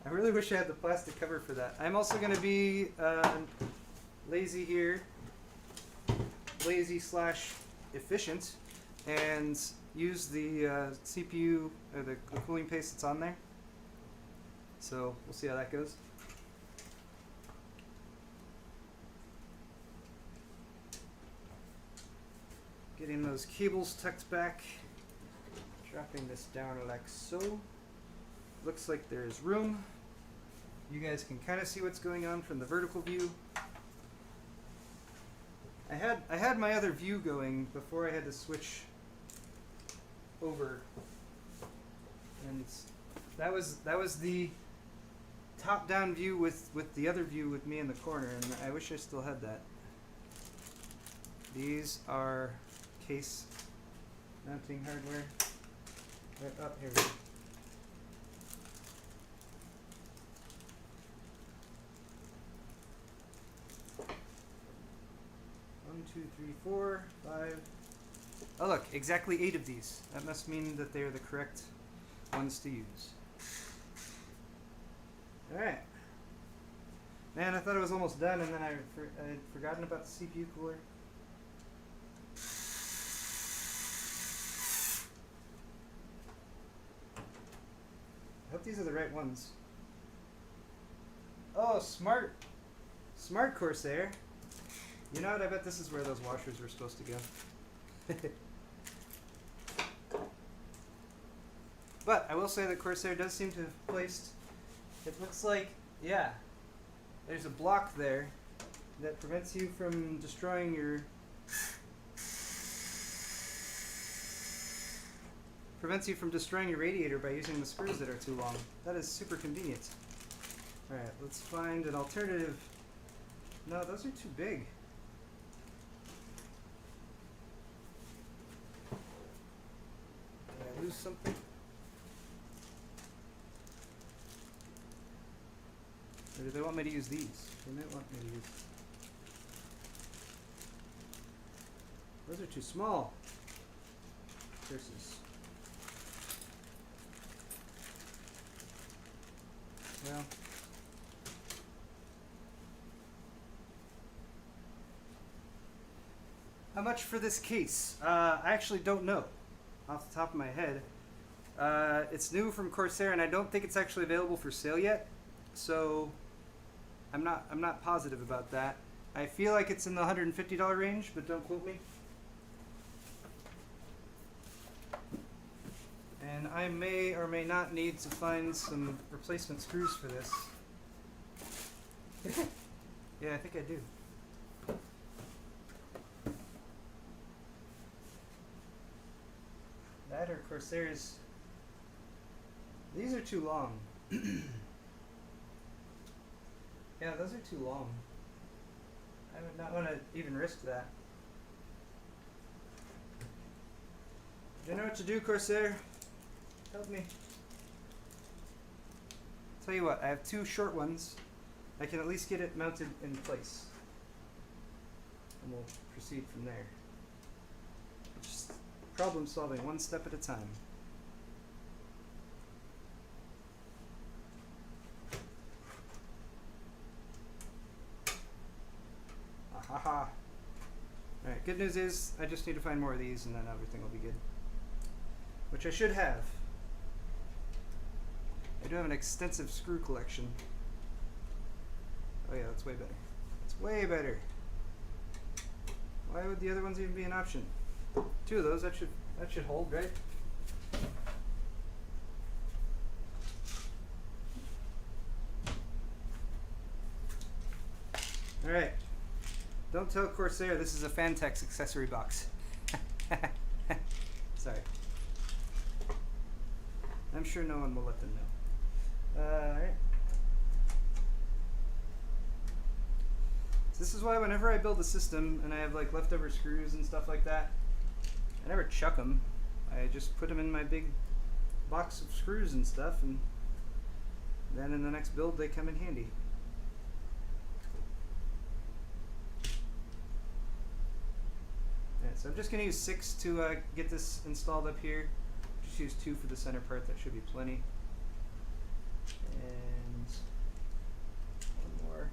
[SPEAKER 1] I really wish I had the plastic cover for that. I'm also going to be lazy here. Lazy / efficient. And use the CPU, or the cooling paste that's on there. So we'll see how that goes. Getting those cables tucked back. Dropping this down like so. Looks like there's room. You guys can kind of see what's going on from the vertical view. I had my other view going before I had to switch over, and that was the top-down view with the other view with me in the corner, and I wish I still had that. These are case mounting hardware. Right up here. 1, 2, 3, 4, 5. Oh look, exactly 8 of these. That must mean that they're the correct ones to use. Alright. Man, I thought it was almost done, and then I'd forgotten about the CPU cooler. I hope these are the right ones. Oh, smart. Smart Corsair. You know what? I bet this is where those washers were supposed to go. But I will say that Corsair does seem to have placed... It looks like, yeah, there's a block there that prevents you from destroying your... Prevents you from destroying your radiator by using the screws that are too long. That is super convenient. Alright, let's find an alternative. No, those are too big. Did I lose something? Or do they want me to use these? They might want me to use... Those are too small. Curses. Well... How much for this case? I actually don't know off the top of my head. It's new from Corsair, and I don't think it's actually available for sale yet. So I'm not positive about that. I feel like it's in the $150 range, but don't quote me. And I may or may not need to find some replacement screws for this. Yeah, I think I do. That or Corsair's. These are too long. Yeah, those are too long. I would not want to even risk that. Do you know what to do, Corsair? Help me. Tell you what, I have 2 short ones. I can at least get it mounted in place. And we'll proceed from there. Just problem solving one step at a time. Ahaha. Alright, good news is I just need to find more of these and then everything will be good. Which I should have. I do have an extensive screw collection. Oh yeah, that's way better. That's way better. Why would the other ones even be an option? 2 of those, that should hold, right? Alright. Don't tell Corsair this is a Fantex accessory box. Sorry. I'm sure no one will let them know. Alright. So this is why whenever I build a system and I have like leftover screws and stuff like that, I never chuck them. I just put them in my big box of screws and stuff, and then in the next build they come in handy. Alright, so I'm just going to use 6 to get this installed up here. Just use 2 for the center part, that should be plenty. And one more.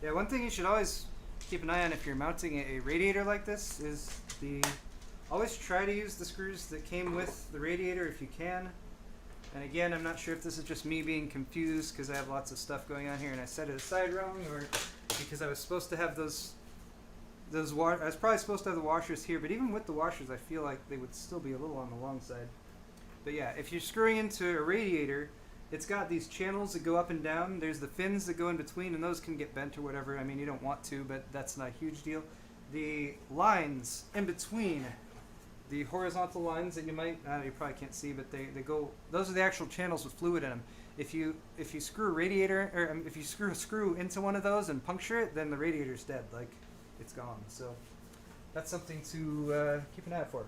[SPEAKER 1] Yeah, one thing you should always keep an eye on if you're mounting a radiator like this is always try to use the screws that came with the radiator if you can. And again, I'm not sure if this is just me being confused because I have lots of stuff going on here and I set it aside wrong, or because I was supposed to have I was probably supposed to have the washers here, but even with the washers I feel like they would still be a little on the long side. But yeah, if you're screwing into a radiator, it's got these channels that go up and down. There's the fins that go in between, and those can get bent or whatever. I mean, you don't want to, but that's not a huge deal. The lines in between, the horizontal lines that you probably can't see, but they go. Those are the actual channels with fluid in them. If you screw a radiator, or if you screw a screw into one of those and puncture it, then the radiator's dead. Like, it's gone. So that's something to keep an eye out for.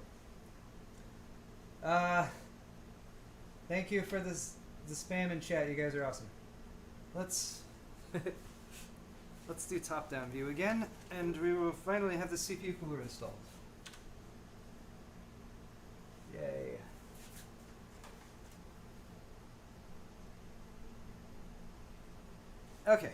[SPEAKER 1] Thank you for the spam in chat. You guys are awesome. Let's do top-down view again, and we will finally have the CPU cooler installed. Yay. Okay.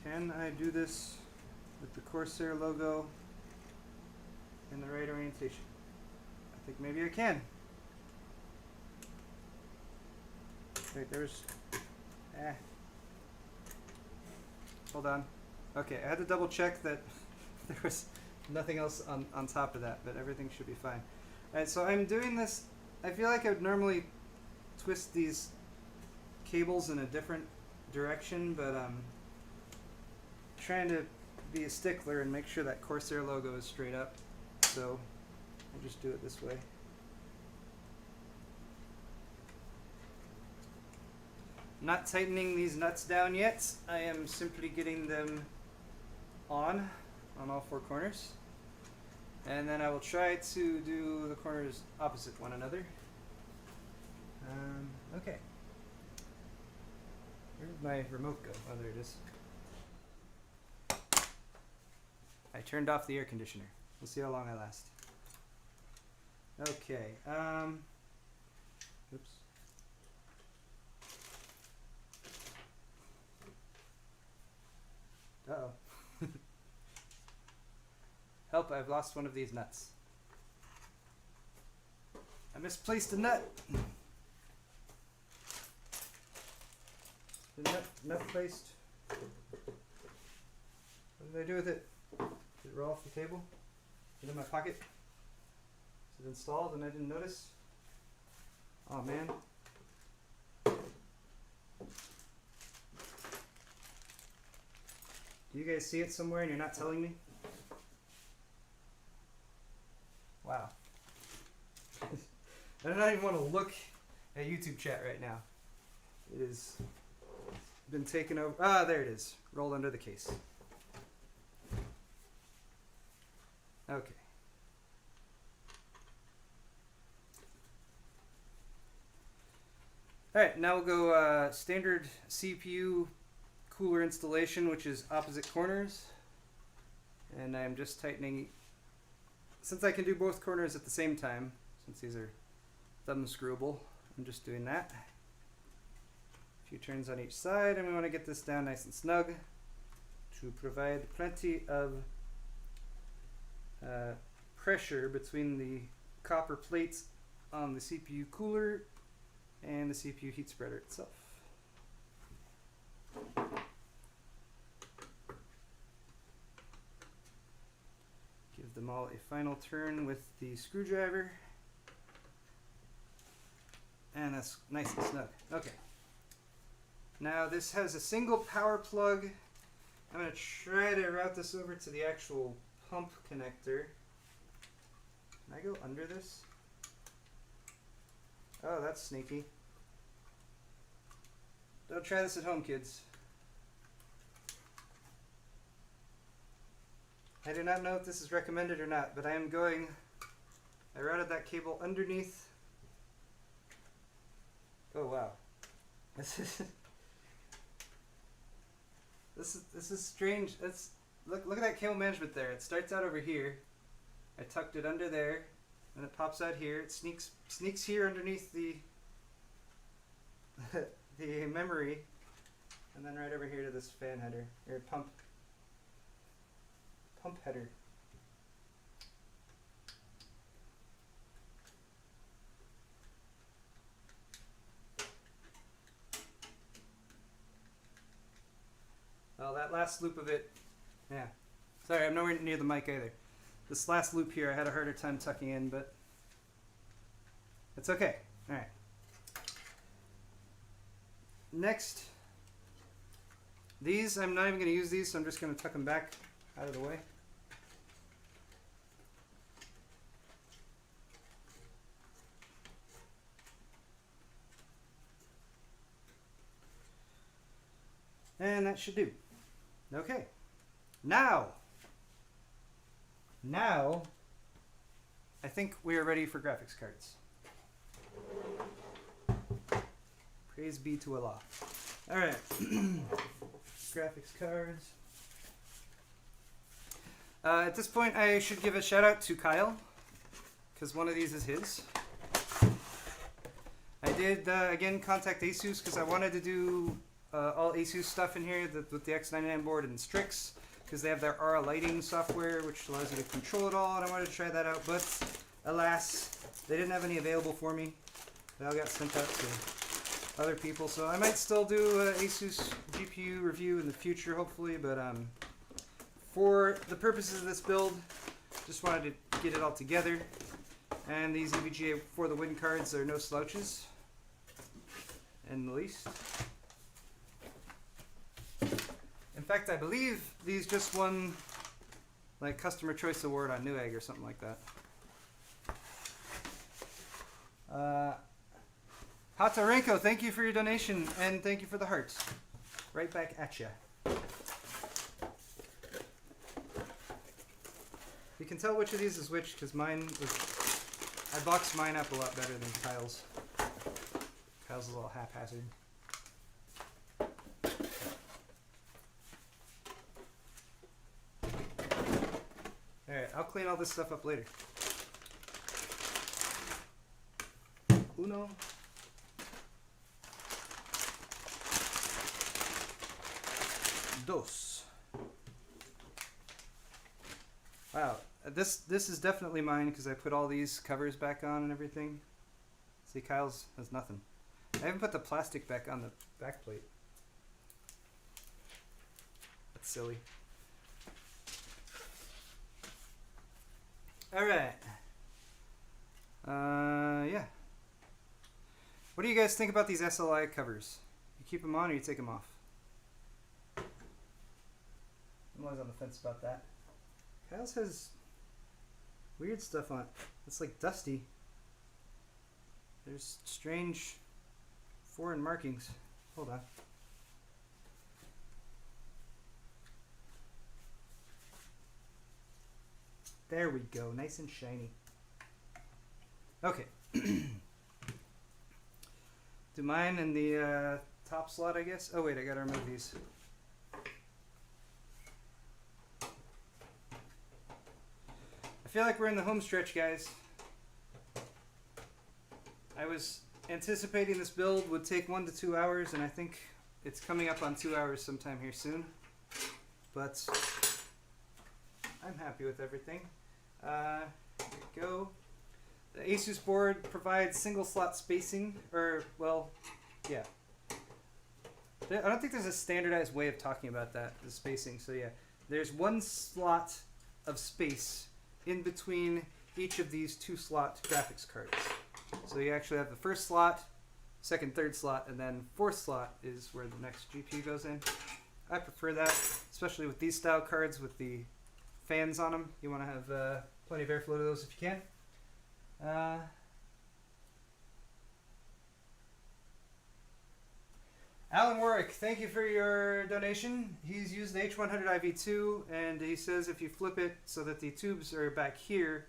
[SPEAKER 1] Can I do this with the Corsair logo in the right orientation? I think maybe I can. Wait, there's... Hold on. Okay, I had to double check that there was nothing else on top of that, but everything should be fine. Alright, so I'm doing this. I feel like I would normally twist these cables in a different direction, but trying to be a stickler and make sure that Corsair logo is straight up. So I just do it this way. Not tightening these nuts down yet. I am simply getting them on all 4 corners. And then I will try to do the corners opposite one another. Okay. Where did my remote go? Oh, there it is. I turned off the air conditioner. We'll see how long I last. Okay. Oops. Uh-oh. Help, I've lost one of these nuts. I misplaced a nut. The nut placed. What did I do with it? Did it roll off the table? Is it in my pocket? Is it installed and I didn't notice? Oh man. Do you guys see it somewhere and you're not telling me? Wow. I don't even want to look at YouTube chat right now. It has been taken over. Ah, there it is. rolled under the case. Okay. Alright, now we'll go standard CPU cooler installation, which is opposite corners. And I'm just tightening, since I can do both corners at the same time, since these are thumb screwable, I'm just doing that. A few turns on each side, and we want to get this down nice and snug to provide plenty of pressure between the copper plates on the CPU cooler and the CPU heat spreader itself. Give them all a final turn with the screwdriver. And that's nice and snug. Okay. Now this has a single power plug. I'm going to try to route this over to the actual pump connector. Can I go under this? Oh, that's sneaky. Don't try this at home, kids. I do not know if this is recommended or not, but I routed that cable underneath. Oh wow. This is strange. Look at that cable management there. It starts out over here. I tucked it under there, and it pops out here. It sneaks here underneath the the memory, and then right over here to this fan header or pump header. Well, that last loop of it, yeah. Sorry, I'm nowhere near the mic either. This last loop here I had a harder time tucking in, but it's okay. All right. Next, these, I'm not even going to use these, so I'm just going to tuck them back out of the way. And that should do. Okay. Now, I think we are ready for graphics cards. Praise be to Allah. All right. Graphics cards. At this point, I should give a shout out to Kyle, because one of these is his. I did, again, contact ASUS because I wanted to do all ASUS stuff in here with the X99 board and Strix, because they have their Aura lighting software, which allows you to control it all, and I wanted to try that out, but alas, they didn't have any available for me. They all got sent out to other people, so I might still do an ASUS GPU review in the future, hopefully, but for the purposes of this build, just wanted to get it all together. And these EVGA for the Win cards are no slouches in the least. In fact, I believe these just won like Customer Choice Award on Newegg or something like that. Hatarenko, thank you for your donation, and thank you for the hearts. Right back at ya. You can tell which of these is which, because I boxed mine up a lot better than Kyle's. Kyle's a little haphazard. Alright, I'll clean all this stuff up later. Uno. Dos. Wow, this is definitely mine because I put all these covers back on and everything. See, Kyle's has nothing. I haven't put the plastic back on the back plate. That's silly. Alright. Yeah. What do you guys think about these SLI covers? You keep them on or you take them off? I'm always on the fence about that. Kyle's has weird stuff on it. It's like dusty. There's strange foreign markings. Hold on. There we go, nice and shiny. Okay. Do mine in the top slot, I guess? Oh wait, I gotta remove these. I feel like we're in the home stretch, guys. I was anticipating this build would take 1 to 2 hours, and I think it's coming up on 2 hours sometime here soon. But I'm happy with everything. Here we go. The Asus board provides single slot spacing, or, well, yeah. I don't think there's a standardized way of talking about that, the spacing. So yeah, there's one slot of space in between each of these 2-slot graphics cards. So you actually have the first slot, second, third slot, and then fourth slot is where the next GPU goes in. I prefer that, especially with these style cards with the fans on them. You want to have plenty of airflow to those if you can. Alan Warwick, thank you for your donation. He's used the H100 IV2, and he says if you flip it so that the tubes are back here,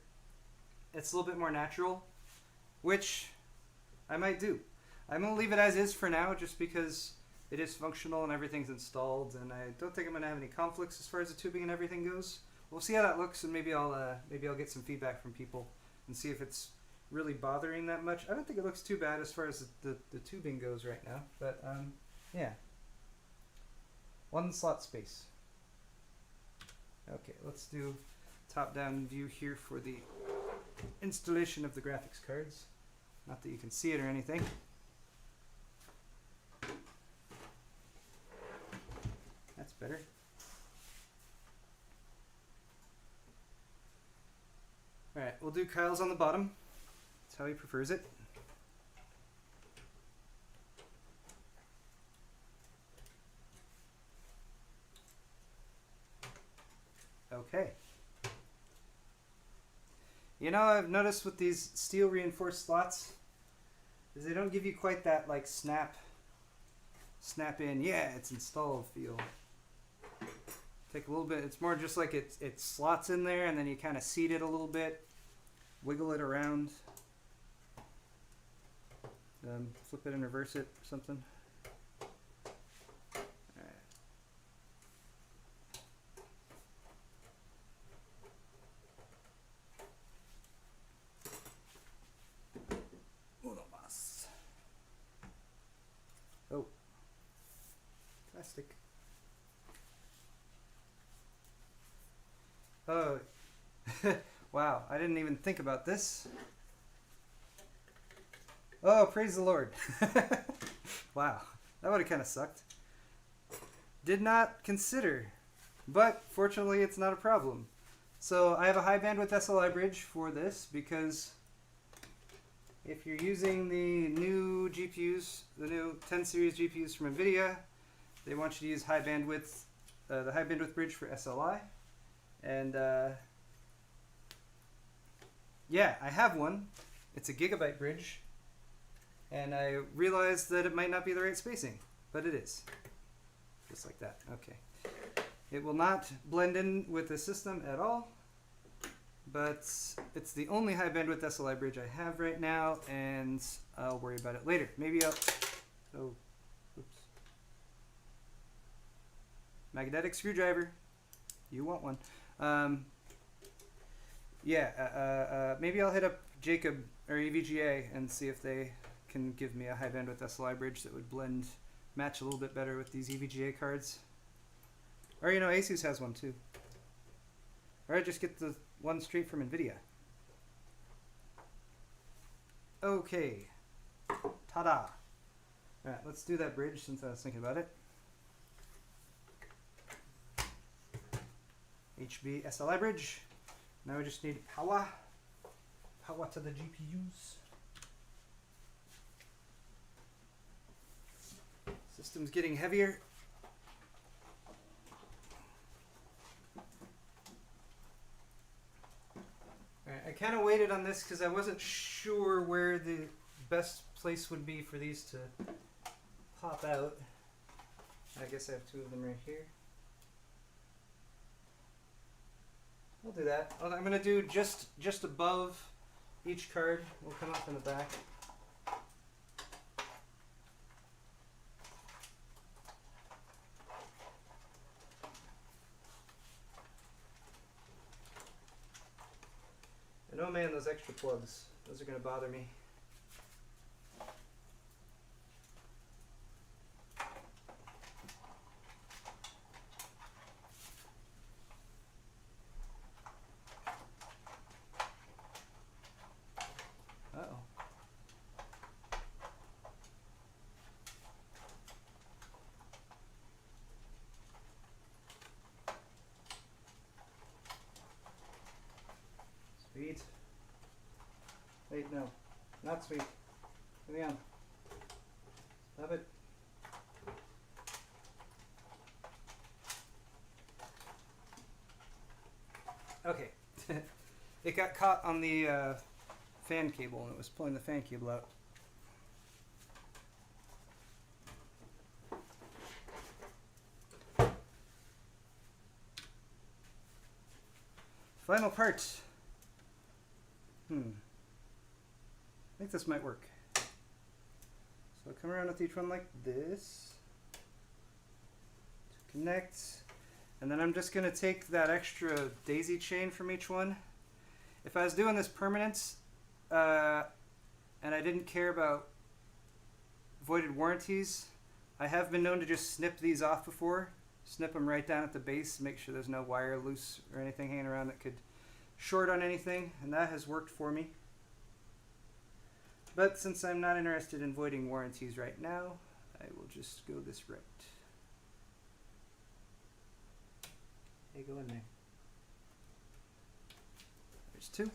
[SPEAKER 1] it's a little bit more natural, which I might do. I'm going to leave it as is for now, just because it is functional and everything's installed, and I don't think I'm going to have any conflicts as far as the tubing and everything goes. We'll see how that looks, and maybe I'll get some feedback from people and see if it's really bothering that much. I don't think it looks too bad as far as the tubing goes right now, but yeah. 1 slot space. Okay, let's do top-down view here for the installation of the graphics cards. Not that you can see it or anything. That's better. Alright, we'll do Kyle's on the bottom. That's how he prefers it. Okay. You know, I've noticed with these steel reinforced slots is they don't give you quite that like snap in, yeah, it's installed feel. Take a little bit, it's more just like it slots in there and then you kind of seat it a little bit, wiggle it around, flip it and reverse it or something. Oh, plastic. Oh, wow, I didn't even think about this. Oh, praise the Lord. Wow, that would have kind of sucked. Did not consider, but fortunately it's not a problem. So I have a high bandwidth SLI bridge for this because if you're using the new GPUs, the new 10 series GPUs from NVIDIA, they want you to use high bandwidth, the high bandwidth bridge for SLI. And yeah, I have one. It's a gigabyte bridge. And I realized that it might not be the right spacing, but it is. Just like that. Okay. It will not blend in with the system at all. But it's the only high bandwidth SLI bridge I have right now, and I'll worry about it later. Maybe I'll... Oh, oops. Magnetic screwdriver. You want one. Maybe I'll hit up Jacob or EVGA and see if they can give me a high bandwidth SLI bridge that would match a little bit better with these EVGA cards. Or, you know, Asus has one too. Or just get the one straight from NVIDIA. Okay. Ta-da. Alright, let's do that bridge since I was thinking about it. HB SLI bridge. Now we just need power. Power to the GPUs. System's getting heavier. Alright, I kind of waited on this because I wasn't sure where the best place would be for these to pop out. I guess I have 2 of them right here. We'll do that. I'm going to do just above each card. We'll come up in the back. And oh man, those extra plugs. Those are going to bother me. Uh-oh. Sweet. Wait, no. Not sweet. Come on. Stop it. Okay. It got caught on the fan cable and it was pulling the fan cable out. Final part. I think this might work. So I'll come around with each one like this to connect, and then I'm just going to take that extra daisy chain from each one. If I was doing this permanent and I didn't care about voided warranties, I have been known to just snip these off before. Snip them right down at the base, make sure there's no wire loose or anything hanging around that could short on anything, and that has worked for me. But since I'm not interested in voiding warranties right now, I will just go this route. Hey, go in there. There's two.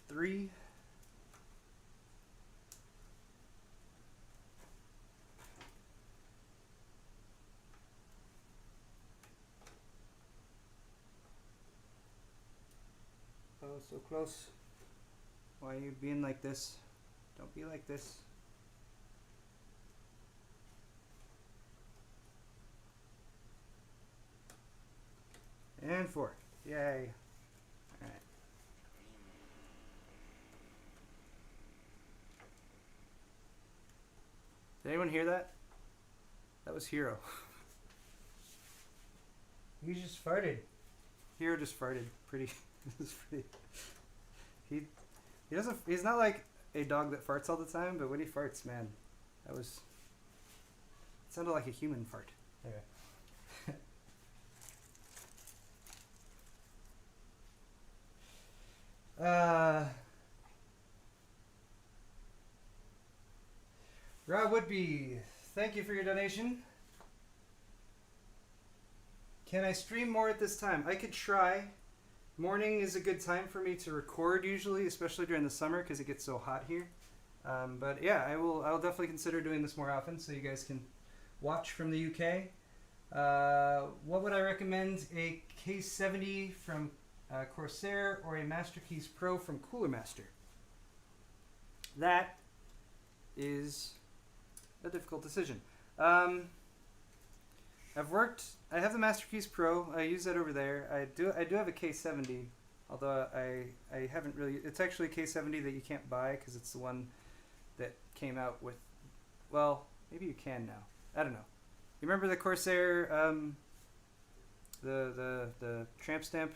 [SPEAKER 1] Three. Oh, so close. Why are you being like this? Don't be like this. And four. Yay. Alright. Did anyone hear that? That was Hero. He just farted. Hero just farted. Pretty. He doesn't. He's not like a dog that farts all the time, but when he farts, man, that was. It sounded like a human fart. Anyway. Rob Woodby, thank you for your donation. Can I stream more at this time? I could try. Morning is a good time for me to record usually, especially during the summer because it gets so hot here. But yeah, I'll definitely consider doing this more often so you guys can watch from the UK. What would I recommend? A Case 70 from Corsair or a Master Keys Pro from Cooler Master? That is a difficult decision. I have the Master Keys Pro. I use that over there. I do have a K70, although I haven't really. It's actually a K70 that you can't buy because it's the one that came out with. Well, maybe you can now. I don't know. You remember the Corsair, the tramp stamp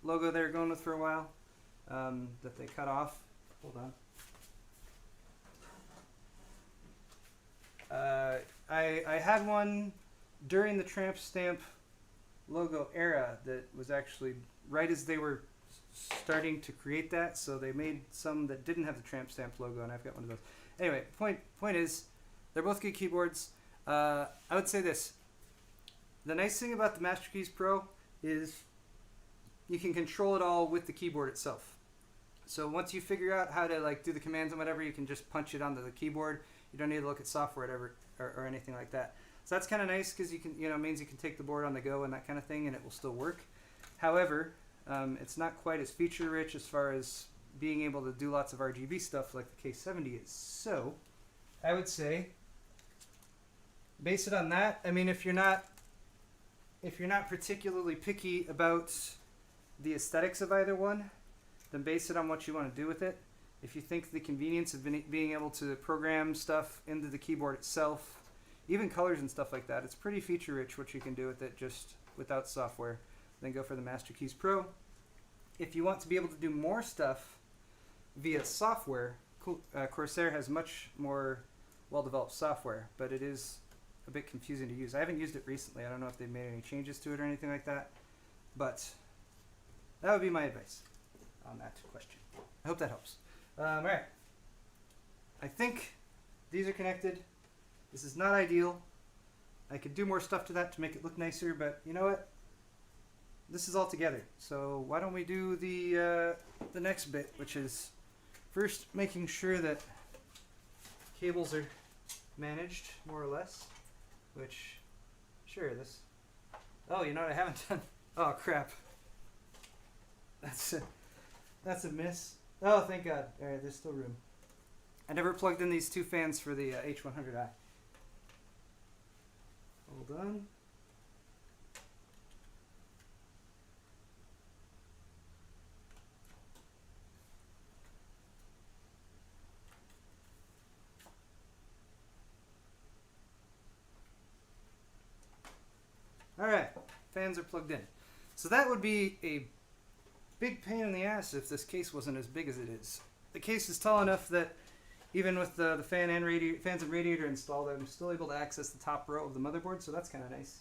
[SPEAKER 1] logo they were going with for a while, that they cut off. Hold on. I had one during the tramp stamp logo era that was actually right as they were starting to create that, so they made some that didn't have the tramp stamp logo, and I've got one of those. Anyway, point is, they're both good keyboards. I would say this. The nice thing about the Master Keys Pro is you can control it all with the keyboard itself. So once you figure out how to like do the commands and whatever, you can just punch it onto the keyboard. You don't need to look at software or anything like that. So that's kind of nice because you can, means you can take the board on the go and that kind of thing, and it will still work. However, It's not quite as feature rich as far as being able to do lots of RGB stuff like the K70 is. So I would say base it on that. I mean, if you're not particularly picky about the aesthetics of either one, then base it on what you want to do with it. If you think the convenience of being able to program stuff into the keyboard itself, even colors and stuff like that, it's pretty feature rich what you can do with it just without software. Then go for the Master Keys Pro. If you want to be able to do more stuff via software, Corsair has much more well-developed software, but it is a bit confusing to use. I haven't used it recently. I don't know if they've made any changes to it or anything like that, but that would be my advice on that question. I hope that helps. All right. I think these are connected. This is not ideal. I could do more stuff to that to make it look nicer, but you know what? This is all together. So why don't we do the next bit, which is first making sure that cables are managed more or less, which, sure, this, oh, you know what I haven't done? Oh, crap. That's a miss. Oh, thank God. All right, there's still room. I never plugged in these two fans for the H100i. Hold on. All right, fans are plugged in. So that would be a big pain in the ass if this case wasn't as big as it is. The case is tall enough that even with the fans and radiator installed, I'm still able to access the top row of the motherboard, so that's kind of nice.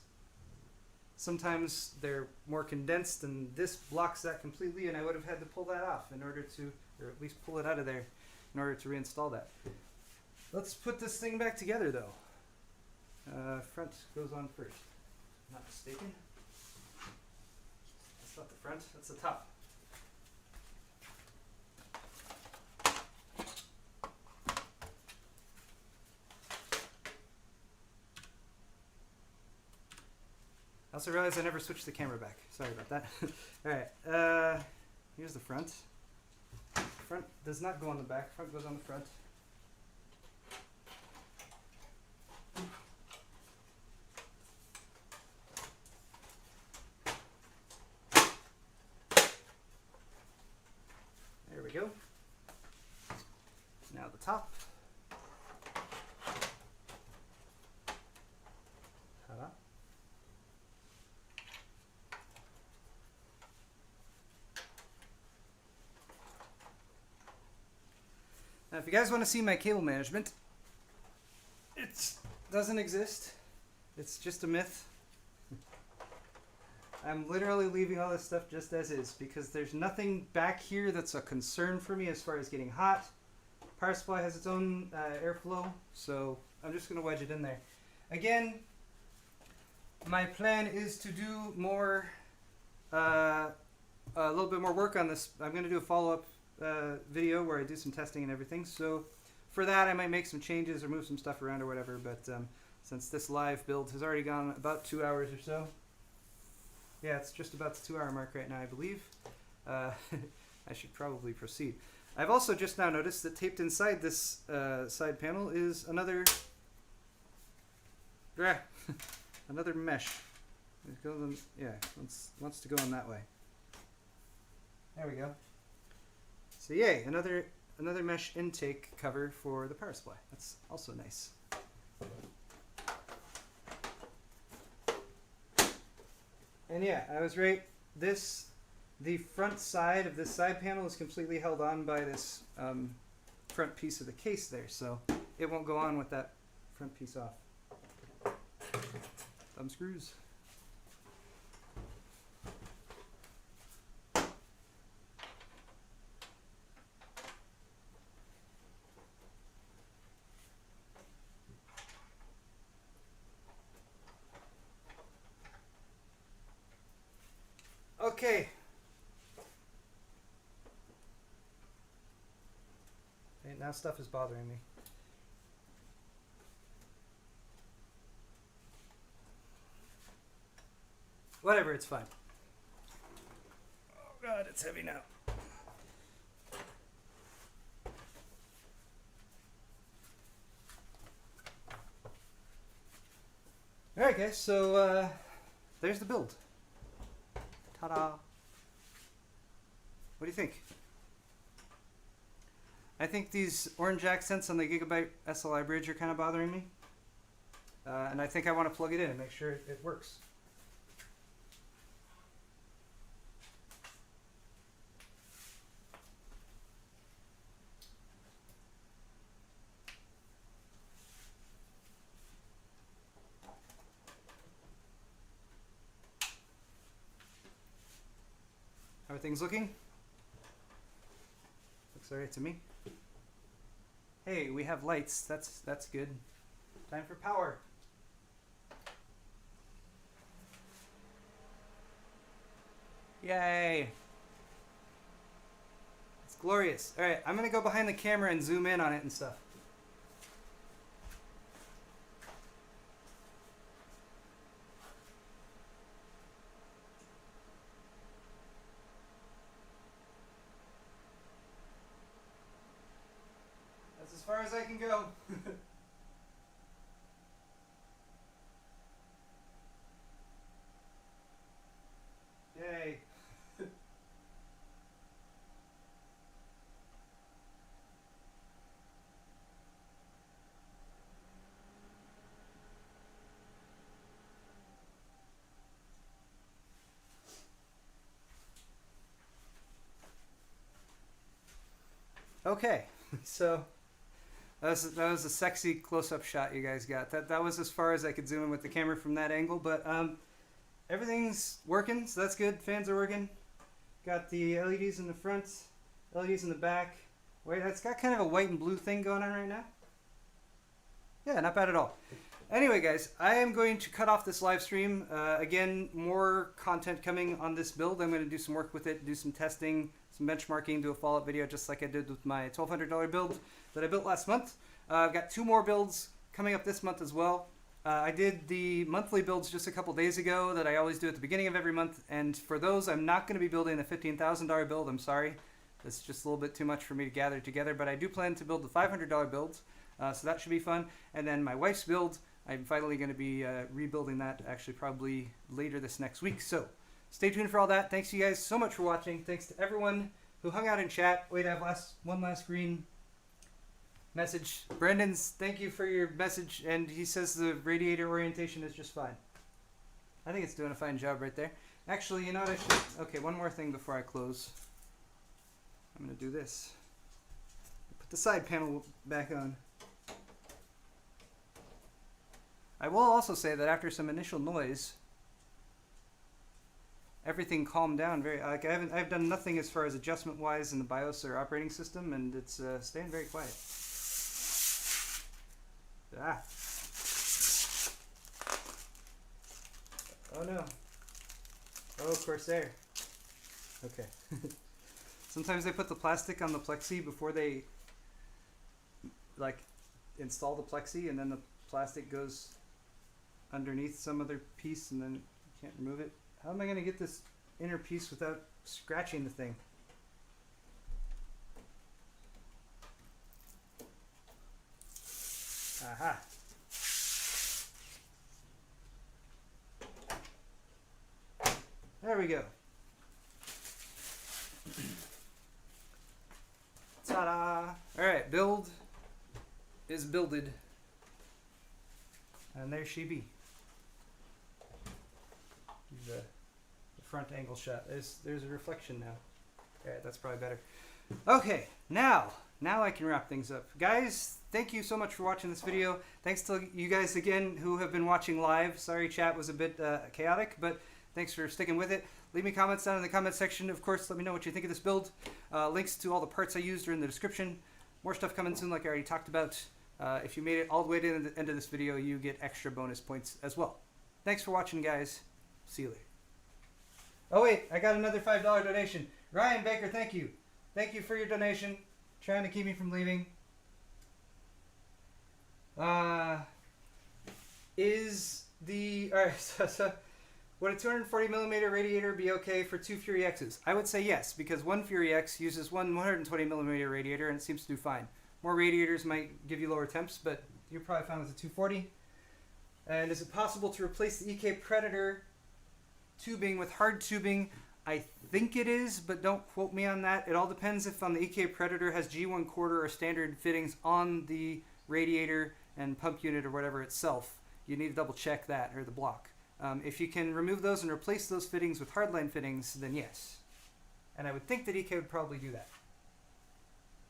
[SPEAKER 1] Sometimes they're more condensed, and this blocks that completely, and I would have had to pull that off in order to, or at least pull it out of there in order to reinstall that. Let's put this thing back together, though. Front goes on first. If I'm not mistaken. That's not the front, that's the top. I also realized I never switched the camera back. Sorry about that. Alright, here's the front. Front does not go on the back, front goes on the front. There we go. Now the top. Ta-da. Now, if you guys want to see my cable management, it doesn't exist. It's just a myth. I'm literally leaving all this stuff just as is because there's nothing back here that's a concern for me as far as getting hot. Power supply has its own airflow, so I'm just going to wedge it in there. Again, my plan is to do more, a little bit more work on this. I'm going to do a follow-up video where I do some testing and everything. So for that, I might make some changes or move some stuff around or whatever. But since this live build has already gone about 2 hours or so, yeah, it's just about the 2 hour mark right now, I believe. I should probably proceed. I've also just now noticed that taped inside this side panel is another another mesh. It goes on, yeah, wants to go on that way. There we go. So yay, another mesh intake cover for the power supply. That's also nice. And yeah, I was right. The front side of this side panel is completely held on by this front piece of the case there, so it won't go on with that front piece off. Thumb screws. Okay. Okay, now stuff is bothering me. Whatever, it's fine. God, it's heavy now. Alright guys, so there's the build. Ta-da! What do you think? I think these orange accents on the Gigabyte SLI bridge are kind of bothering me. And I think I want to plug it in and make sure it works. How are things looking? Looks alright to me. Hey, we have lights. That's good. Time for power. Yay! It's glorious. Alright, I'm gonna go behind the camera and zoom in on it and stuff. That's as far as I can go. Yay. Okay, so that was a sexy close-up shot you guys got. That was as far as I could zoom in with the camera from that angle, but everything's working, so that's good. Fans are working. Got the LEDs in the front, LEDs in the back. Wait, it's got kind of a white and blue thing going on right now. Yeah, not bad at all. Anyway, guys, I am going to cut off this live stream. Again, more content coming on this build. I'm going to do some work with it, do some testing, some benchmarking, do a follow-up video just like I did with my $1,200 build that I built last month. I've got 2 more builds coming up this month as well. I did the monthly builds just a couple days ago that I always do at the beginning of every month, and for those, I'm not going to be building the $15,000 build. I'm sorry. That's just a little bit too much for me to gather together, but I do plan to build the $500 builds, so that should be fun. And then my wife's build, I'm finally going to be rebuilding that actually probably later this next week. So stay tuned for all that. Thanks you guys so much for watching. Thanks to everyone who hung out in chat. Wait, I have one last green message. Brendan's, thank you for your message, and he says the radiator orientation is just fine. I think it's doing a fine job right there. Actually, you know what I should... Okay, one more thing before I close. I'm going to do this. Put the side panel back on. I will also say that after some initial noise, everything calmed down very. Like I've done nothing as far as adjustment wise in the BIOS or operating system, and it's staying very quiet. Ah. Oh no. Oh, Corsair. Okay. Sometimes they put the plastic on the plexi before they like install the plexi, and then the plastic goes underneath some other piece, and then you can't remove it. How am I going to get this inner piece without scratching the thing? Aha. There we go. Ta-da! Alright, build is builded. And there she be. The front angle shot. There's a reflection now. Alright, that's probably better. Okay, now I can wrap things up. Guys, thank you so much for watching this video. Thanks to you guys again who have been watching live. Sorry chat was a bit chaotic, but thanks for sticking with it. Leave me comments down in the comment section. Of course, let me know what you think of this build. Links to all the parts I used are in the description. More stuff coming soon like I already talked about. If you made it all the way to the end of this video, you get extra bonus points as well. Thanks for watching, guys. See you later. Oh wait, I got another $5 donation. Ryan Baker, thank you. Thank you for your donation. Trying to keep me from leaving. Alright, so Would a 240 millimeter radiator be okay for 2 Fury X's? I would say yes, because one Fury X uses one 120 millimeter radiator and it seems to do fine. More radiators might give you lower temps, but you're probably fine with a 240. And is it possible to replace the EK Predator tubing with hard tubing? I think it is, but don't quote me on that. It all depends if on the EK Predator has G1 quarter or standard fittings on the radiator and pump unit or whatever itself. You need to double check that, or the block. If you can remove those and replace those fittings with hardline fittings, then yes. And I would think that EK would probably do that.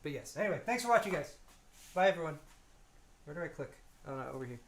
[SPEAKER 1] But yes. Anyway, thanks for watching, guys. Bye, everyone. Where do I click? Oh, no, over here.